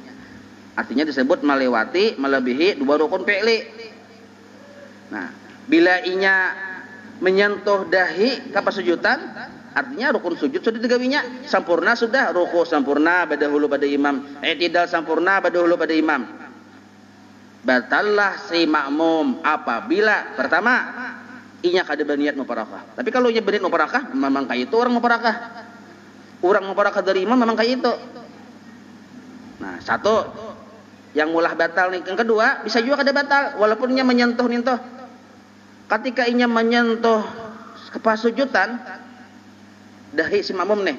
Artinya disebut melebihi 2 rukun fi'li. Nah, bila inya menyentuh dahi ke persujudan, artinya rukun sujud sudah digawinya, sempurna sudah, ruku sempurna berdahulu pada imam, i'tidal sempurna berdahulu pada imam. Batallah si makmum apabila pertama inya kada berniat muparakah. Tapi kalau inya berniat muparakah, memang kayak itu orang muparakah. Orang muparakah dari imam memang kayak itu. Nah, satu yang mulah batal nih. Yang kedua, bisa juga kada batal walaupun inya menyentuh. Ketika inya menyentuh kepasujudan dahi si makmum nih,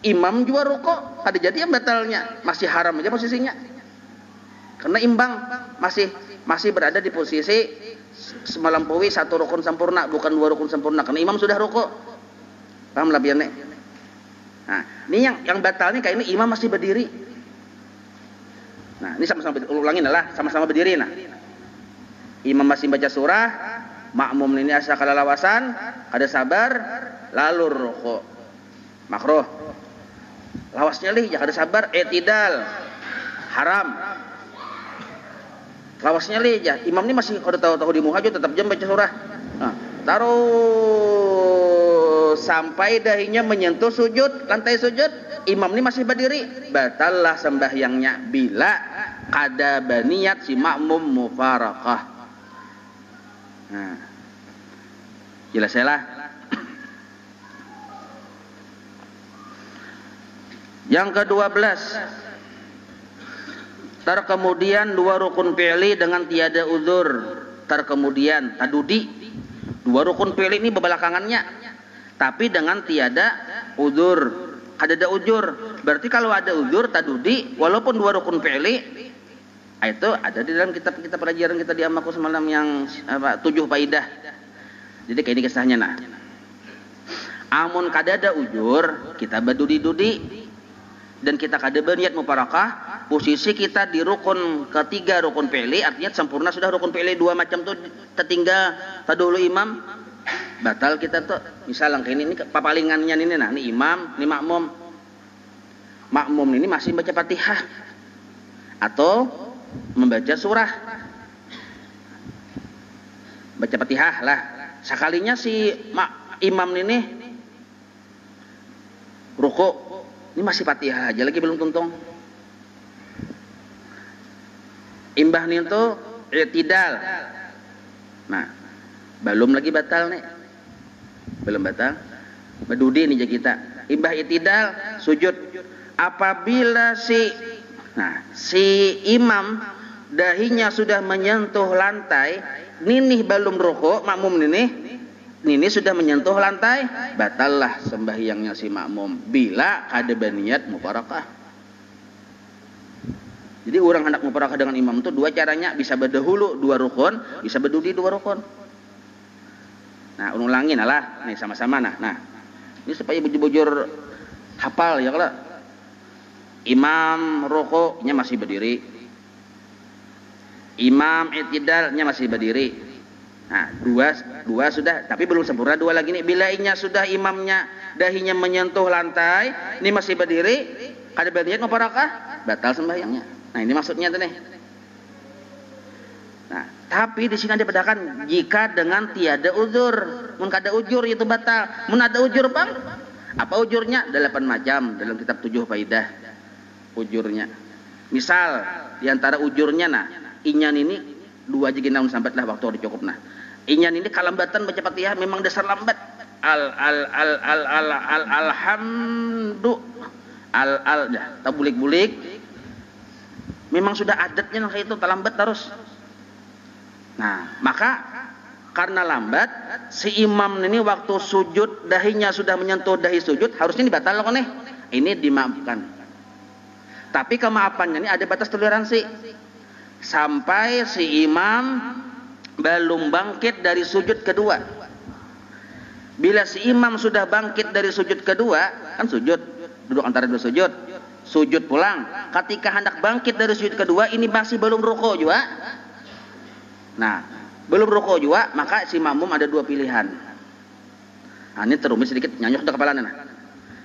imam juga rukuk, ada jadi yang batalnya masih haram aja posisinya. Karena imbang masih berada di posisi melampaui satu rukun sempurna, bukan 2 rukun sempurna. Karena imam sudah rukuk. Paham lah biarnya. Nah, ini yang batalnya kayak ini imam masih berdiri. Nah, ini sama-sama ulangin lah, sama-sama berdiri nah. Imam masih baca surah, makmum ini asa kalalawasan, kada sabar, lalu rukuk. Makruh. Lawasnya lih, ya kada sabar, i'tidal. Haram. Lawasnya lih, ya imam ini masih kada tahu di muhajud tetap jam baca surah. Nah, taruh sampai dahinya menyentuh sujud, lantai sujud, imam ini masih berdiri, batallah sembahyangnya bila kada baniat si makmum mufarakah. Nah, jelas lah. Yang ke-12, terkemudian 2 rukun fi'li dengan tiada uzur. Terkemudian tadudi 2 rukun fi'li ini bebelakangannya, tapi dengan tiada uzur. Ada uzur. Berarti kalau ada uzur tadudi walaupun 2 rukun fi'li, itu ada di dalam kitab pelajaran kita di Amaku semalam yang 7 faidah. Jadi kayak ini kisahnya nah. Amun kada ada uzur, kita berdudi-dudi dan kita kada berniat muparakah, posisi kita di rukun ketiga rukun fi'li, artinya sempurna sudah rukun fi'li 2 macam tuh tertinggal tadulu imam, batal kita tuh. Misalnya kayak ini papalingannya ini nah, ini imam, ini makmum. Makmum ini masih baca Fatihah atau membaca surah. Baca Fatihah lah. Sekalinya si imam ini Ruku, ini masih Fatihah aja lagi belum tuntung. Imbah nih tuh i'tidal. Nah, belum lagi batal nih. Belum batal. Berdudi nih kita. Imbah i'tidal, sujud. Apabila si imam dahinya sudah menyentuh lantai, ninih belum ruku, makmum Nini sudah menyentuh lantai, batallah sembahyangnya si makmum bila ada niat mufarakah. Jadi orang hendak mufarakah dengan imam itu dua caranya, bisa berdahulu dua rukun, bisa berdudi dua rukun. Nah, ulangin lah, nih sama-sama nah. Ini supaya bujur-bujur hafal ya kalau imam rukuknya masih berdiri, imam i'tidalnya masih berdiri. Nah, dua sudah, tapi belum sempurna dua lagi nih. Bila inya sudah imamnya dahinya menyentuh lantai, ini masih berdiri, kada berniat mufarakah, batal sembahyangnya. Nah, ini maksudnya tuh nih. Nah, tapi di sini ada bedakan jika dengan tiada uzur. Mun kada uzur itu batal. Mun ada uzur, Bang. Apa uzurnya? 8 macam dalam kitab 7 faidah. Ujurnya. Misal di antara ujurnya inyan ini 2 jigin naun sampai lah waktu dicukup inyan ini kalambatan baca Fatihah memang dasar lambat. Alhamdu tak bulik-bulik. Memang sudah adatnya kayak itu terlambat terus. Nah, maka karena lambat si imam ini waktu sujud dahinya sudah menyentuh dahi sujud, harusnya dibatal loh nih. Ini dimaafkan. Tapi kemaafannya ini ada batas toleransi. Sampai si imam belum bangkit dari sujud kedua. Bila si imam sudah bangkit dari sujud kedua, kan sujud, duduk antara dua sujud pulang. Ketika hendak bangkit dari sujud kedua, ini masih belum ruku juga. Nah, belum ruku juga, maka si makmum ada 2 pilihan. Nah, ini terumit sedikit, nyanyuk ke kepala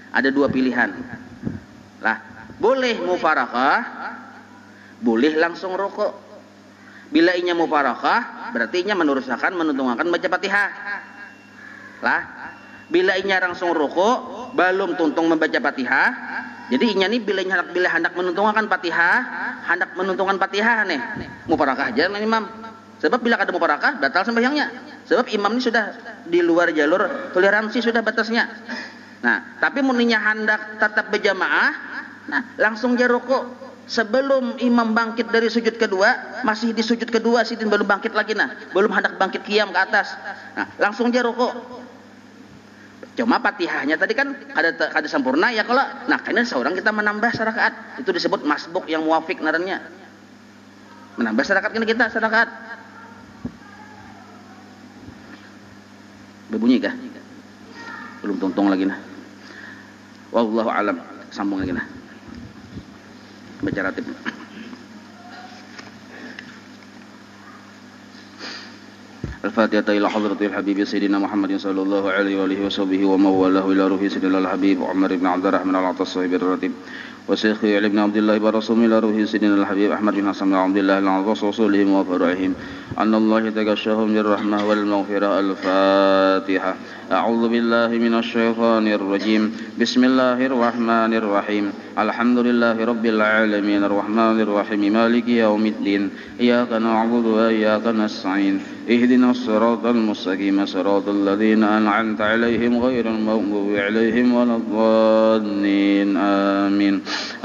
ada 2 pilihan. Lah, boleh mufarakah, boleh langsung ruku. Bila inya mufarakah, berarti inya meneruskan menuntungakan baca Fatihah. Lah, bila inya langsung ruku, belum tuntung membaca Fatihah. Jadi inya nih bila hendak menuntungakan Fatihah, hendak menuntungan Fatihah nih, mufarakah aja dengan imam. Sebab bila kada mufarakah, batal sembahyangnya. Sebab imam ini sudah di luar jalur toleransi, sudah batasnya. Nah, tapi muninya hendak tetap berjamaah, langsung dia ruku. Sebelum imam bangkit dari sujud kedua, masih di sujud kedua sidin belum bangkit lagi belum hendak bangkit qiyam ke atas. Nah, langsung dia ruku. Cuma Fatihahnya tadi kan kada sempurna ya kalau. Nah, karena seorang kita menambah rakaat, itu disebut masbuk yang muafik narannya. Menambah rakaat kan kita rakaat. Berbunyi kah? Belum tuntung lagi Wallahu alam. Sambung lagi baca ratib. Al-Fatihah ila hadratil Habib Sayyidina Muhammadin sallallahu alaihi wa alihi wa sahbihi wa mawalahu ila ruhi Sayyidina Al-Habib Umar ibn Abdurrahman al-Atas sahibir ratib wa Syekh Ali ibn Abdullah wa Rasul ila ruhi Sayyidina Al-Habib Ahmad bin Hasan bin Abdullah al-Atas wa usulihim wa fara'ihim anna Allah tagashahum birrahmah wal maghfirah. Al-Fatihah. أعوذ بالله من الشيطان الرجيم بسم الله الرحمن الرحيم الحمد لله رب العالمين الرحمن الرحيم مالك يوم الدين إياك نعبد وإياك نستعين اهدنا الصراط المستقيم صراط الذين أنعمت عليهم غير المغضوب عليهم ولا الضالين آمين.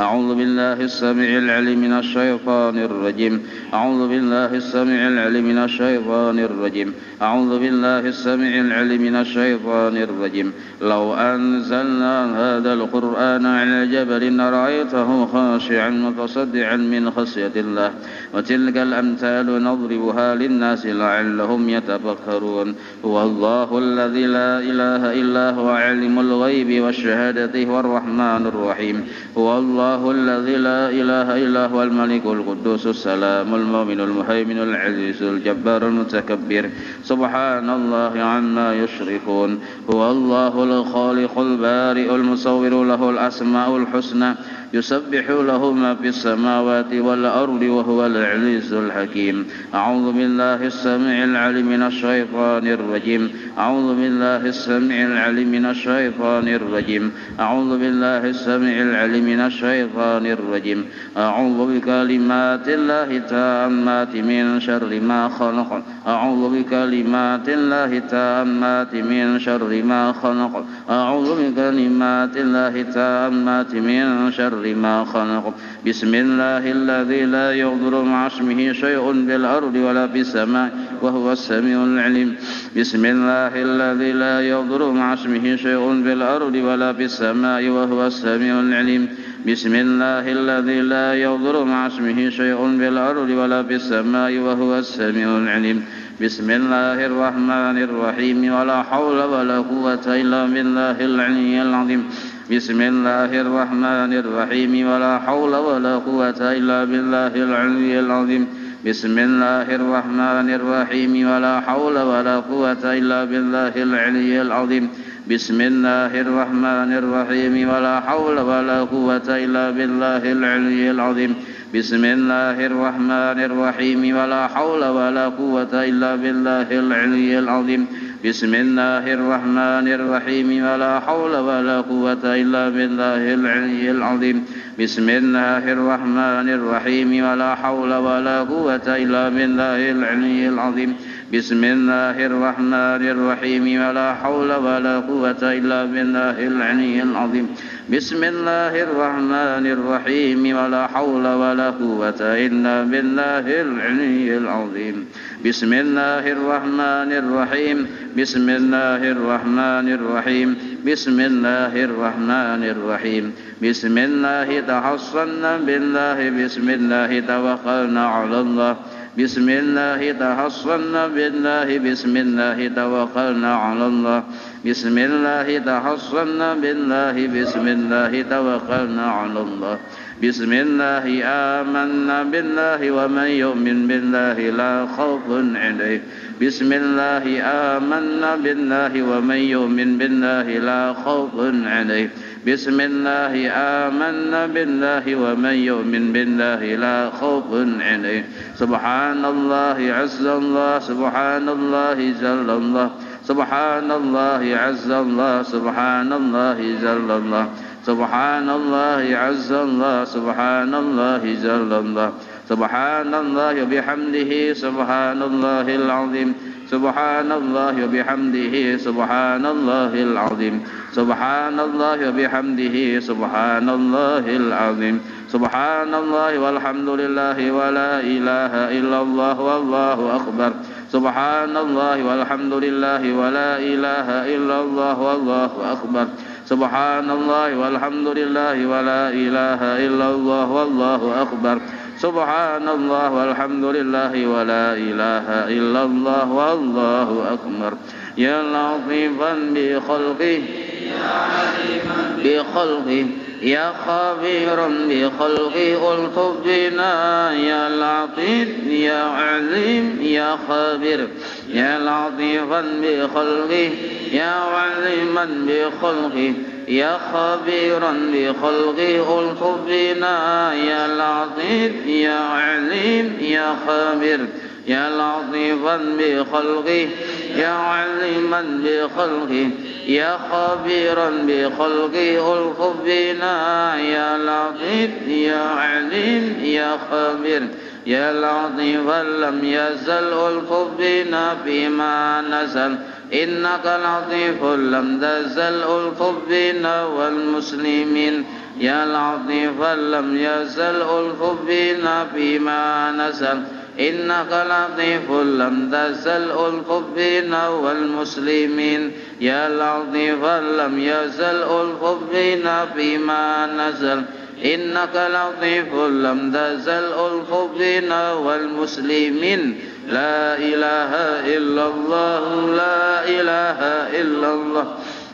أعوذ بالله السميع العليم من الشيطان الرجيم أعوذ بالله السميع العليم من الشيطان الرجيم أعوذ بالله السميع العليم من الشيطان الرجيم لو أنزلنا هذا القرآن على جبل لرأيته خاشعا متصدعا من خشية الله وتلك الأمثال نضربها للناس لعلهم يتفكرون هو الله الذي لا إله إلا هو عالم الغيب والشهادة هو الرحمن الرحيم هو الله الذي لا إله إلا هو الملك القدوس السلام المؤمن المهيمن العزيز الجبار المتكبر سبحان الله عما يشركون هو الله الخالق البارئ المصور له الأسماء الحسنى يسبح له ما في السماوات والأرض وهو العزيز الحكيم. أعوذ بالله السميع العليم من الشيطان الرجيم أعوذ بالله السميع العليم من الشيطان الرجيم أعوذ بالله السميع العليم من الشيطان الرجيم أعوذ بكلمات الله التامات من شر ما خلق أعوذ بكلمات الله التامات من شر ما خلق أعوذ بكلمات الله التامات من شر ما خلق بسم الله الذي لا يضر مع اسمه شيء في الأرض ولا في السماء وهو السميع العليم بسم الله الذي لا يضر مع اسمه شيء في الأرض ولا في السماء وهو السميع العليم بسم الله الذي لا يضر مع اسمه شيء في الأرض ولا في السماء وهو السميع العليم بسم الله الرحمن الرحيم ولا حول ولا قوة إلا بالله العلي العظيم بسم الله الرحمن الرحيم ولا حول ولا قوة إلا بالله العلي العظيم بسم الله الرحمن الرحيم ولا حول ولا قوة إلا بالله العلي العظيم بسم الله الرحمن الرحيم ولا حول ولا قوة إلا بالله العلي العظيم بسم الله الرحمن الرحيم ولا حول ولا قوة إلا بالله العلي العظيم بسم الله الرحمن الرحيم ولا حول ولا قوة إلا بالله العلي العظيم بسم الله الرحمن الرحيم ولا حول ولا قوة إلا بالله العلي العظيم بسم الله الرحمن الرحيم ولا حول ولا قوة إلا بالله العلي العظيم بسم الله الرحمن الرحيم ولا حول ولا قوة إلا بالله العلي العظيم بسم الله الرحمن الرحيم بسم الله الرحمن الرحيم بسم الله الرحمن الرحيم بسم الله تحصنا بالله بسم الله توكلنا على الله بسم الله تحصنا بالله بسم الله توكلنا على الله بسم الله تحصنا بالله بسم الله توكلنا على الله بسم الله آمنا بالله ومن يؤمن بالله لا خوف عليه بسم الله آمنا بالله ومن يؤمن بالله لا خوف عليه بسم الله آمنا بالله ومن يؤمن بالله لا خوف عليه سبحان الله عز الله سبحان الله جل الله سبحان الله عز الله سبحان الله جل الله سبحان الله عز الله سبحان الله جل الله سبحان الله وبحمده سبحان الله العظيم سبحان الله وبحمده سبحان الله العظيم سبحان الله وبحمده سبحان الله العظيم سبحان الله والحمد لله ولا إله إلا الله والله أكبر سبحان الله والحمد لله ولا إله إلا الله والله أكبر سبحان الله والحمد لله ولا إله إلا الله والله أكبر سبحان الله والحمد لله ولا إله إلا الله والله أكبر يا لطيفا بخلقه يا عليما بخلقه يا خبيرا بخلقه ألطف بنا يا لطيف يا عليم يا خبير يا لطيفا بخلقه يا عليما بخلقه يا خبيرا بخلقه ألطف بنا يا لطيف يا عليم يا خبير يا لطيفا بخلقه يا عليما بخلقه يا خبيرا بخلقه ألطف بنا يا لطيف يا عليم يا خبير يا لطيفا لم يزل ألطف بنا فيما نزل إنك لطيف لم تزل ألطف بنا والمسلمين يا لطيفا لم يزل ألطف بنا فيما نزل إنك لطيف لم تزل ألطف بنا والمسلمين يا لطيفا لم يزل ألطف بنا فيما نزل إنك لطيف لم تزل ألطف بنا والمسلمين لا إله إلا الله لا إله إلا الله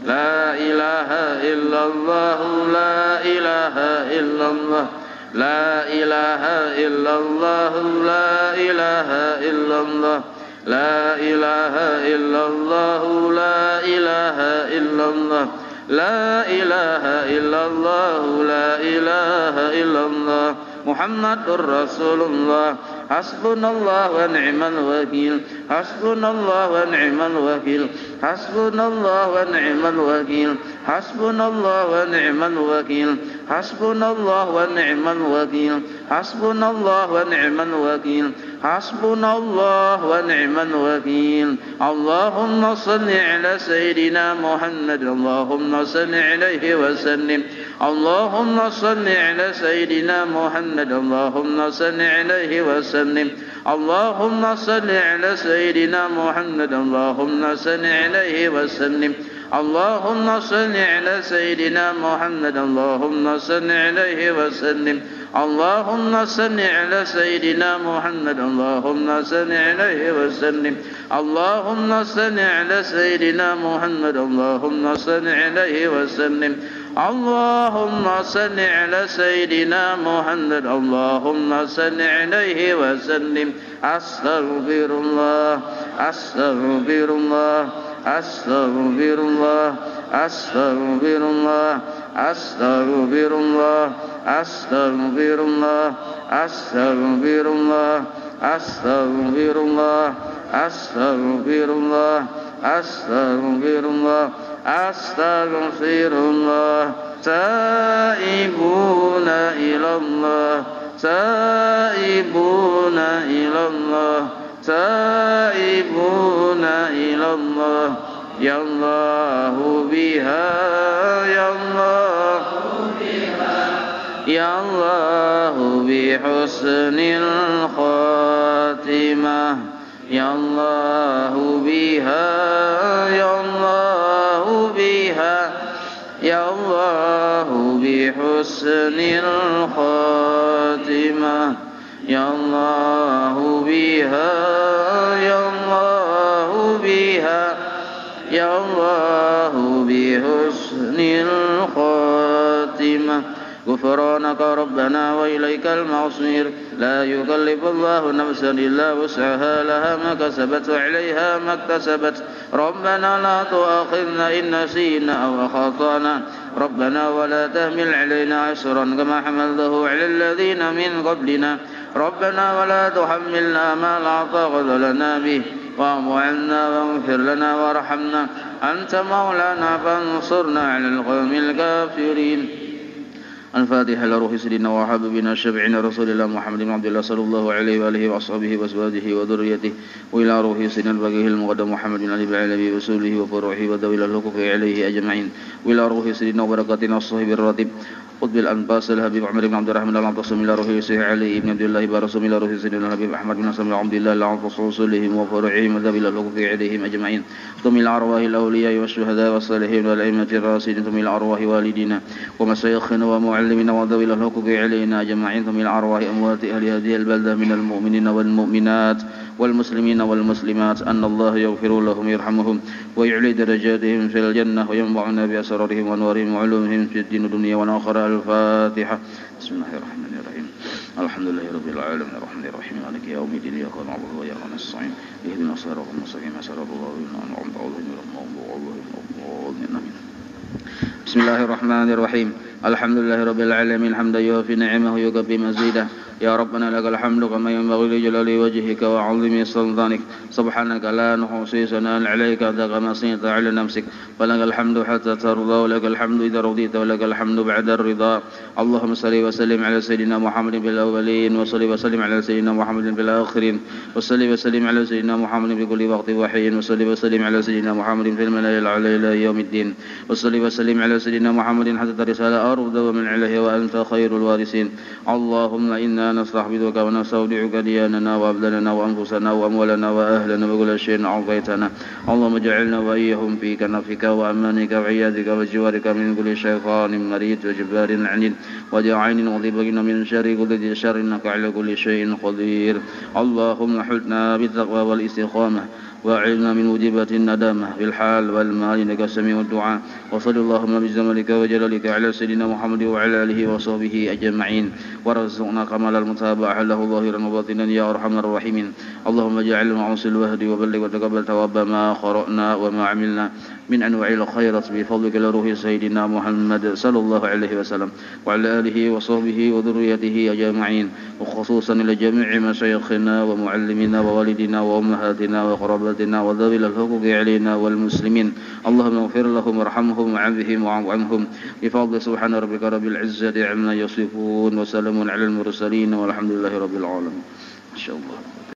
لا إله إلا الله لا إله إلا الله لا إله إلا الله لا إله إلا الله لا إله إلا الله لا إله إلا الله لا إله إلا الله لا إله إلا الله محمد رسول الله حسبنا الله ونعم الوكيل حسبنا الله ونعم الوكيل حسبنا الله ونعم الوكيل حسبنا الله ونعم الوكيل حسبنا الله ونعم الوكيل حسبنا الله ونعم الوكيل حسبنا الله ونعم الوكيل اللهم صل على سيدنا محمد اللهم صل عليه وسلم اللهم صل على سيدنا محمد اللهم صل عليه وسلم اللهم صل على سيدنا محمد اللهم صل عليه وسلم اللهم صل على سيدنا محمد اللهم صل عليه وسلم اللهم صل على سيدنا محمد اللهم صل عليه وسلم اللهم صل على سيدنا محمد اللهم صل عليه وسلم اللهم صل على سيدنا محمد اللهم صل عليه وسلم أستغفر الله أستغفر الله أستغفر الله أستغفر الله أستغفر الله أستغفر الله أستغفر الله أستغفر الله أستغفر الله أستغفر الله أستغفر الله تائبون إلى الله تائبون إلى الله تائبون إلى الله يا الله بها يا الله يا الله بحسن الخاتمة يا الله بها يا الله بها يا الله بحسن الخاتمة يا الله بها يا الله بها يا الله بحسن الخاتمة غفرانك ربنا وإليك المصير لا يكلف الله نفسا إلا وسعها لها ما كسبت وعليها ما اكتسبت ربنا لا تؤاخذنا إن نسينا أو أخطأنا ربنا ولا تحمل علينا عسرا كما حملته على الذين من قبلنا ربنا ولا تحملنا ما لا طاقة لنا به واعف عنا واغفر لنا وارحمنا أنت مولانا فانصرنا على القوم الكافرين الفاتحة لروح سيدنا وحبيبنا شفيعنا رسول الله محمد بن عبد الله صلى الله عليه وآله وأصحابه وأزواجه وذريته وإلى روح سيدنا البقيه المقدم محمد بن علي بن علي وسوله وفروعه وذوي الحقوق عليه أجمعين وإلى روح سيدنا وبركاتنا الصهيب الراتب قطب الأنباس الحبيب عمر بن عبد الرحمن المعتصم إلى روح سيدنا علي بن عبد الله برسوم إلى روح سيدنا الحبيب أحمد بن حسن بن عبد الله العطس رسولهم وفروعهم وذوي الحقوق عليهم أجمعين ثم إلى أرواح الأولياء والشهداء والصالحين والأئمة الراشدين ثم إلى أرواح والدينا ومشايخنا ومعلمنا وذوي الحقوق علينا أجمعين ثم إلى أرواح أموات أهل هذه البلدة من المؤمنين والمؤمنات والمسلمين والمسلمات أن الله يغفر لهم يرحمهم ويعلي درجاتهم في الجنة وينفعنا بأسرارهم وأنوارهم وعلومهم في الدين والدنيا والآخرة. الفاتحة. بسم الله الرحمن الرحيم. الحمد لله رب العالمين الرحمن الرحيم مالك يوم الدين إياك نعبد وإياك نستعين اهدنا الصراط المستقيم صراط الله أنعمت عليهم غير المغضوب عليهم ولا الضالين. بسم الله الرحمن الرحيم. الحمد لله رب العالمين حمدا يوافي نعمه ويكفي مزيده. يا ربنا لك الحمد كما ينبغي لجلال وجهك وعظيم سلطانك سبحانك لا نحصي ثناء عليك أنت كما أثنيت على نفسك فلك الحمد حتى ترضى ولك الحمد إذا رضيت ولك الحمد بعد الرضا. اللهم صل وسلم على سيدنا محمد في الأولين وصل وسلم على سيدنا محمد في الآخرين وصل وسلم على سيدنا محمد في كل وقت وحين وصل وسلم على سيدنا محمد في الملائكة الأعلى إلى يوم الدين وصل وسلم على سيدنا محمد حتى الرسالة أرض ومن عليه وأنت خير الوارثين. اللهم إنا نستحفظك ونستودعك دياننا وأبداننا وأنفسنا وأموالنا وأهلنا وكل شيء أعطيتنا. اللهم اجعلنا وإياهم في كنفك وأمانك وعيادك وجوارك من كل شيطان مريد وجبار عنيد ودعين وضبين من شر كل ذي شر إنك على كل شيء قدير. اللهم حلنا بالتقوى والاستقامة وأعذنا من موجبات الندامة في الحال والمال إنك سميع الدعاء. وصل اللهم بجمالك وجلالك على سيدنا محمد وعلى آله وصحبه أجمعين ورزقنا كمال المتابعة له ظاهرا وباطنا يا أرحم الراحمين. اللهم اجعل معوص الوهد وبلغ وتقبل تواب ما قرأنا وما عملنا من أنواع الخيرات بفضلك لروح سيدنا محمد صلى الله عليه وسلم وعلى آله وصحبه وذريته أجمعين وخصوصا لجميع مشايخنا ومعلمنا ووالدنا وأمهاتنا وقرابتنا وذوي الحقوق علينا والمسلمين اللهم اغفر لهم وارحمهم وعافهم واعف عنهم بفضل سبحان ربك رب العزة عما يصفون وسلام على المرسلين والحمد لله رب العالمين. ما شاء الله.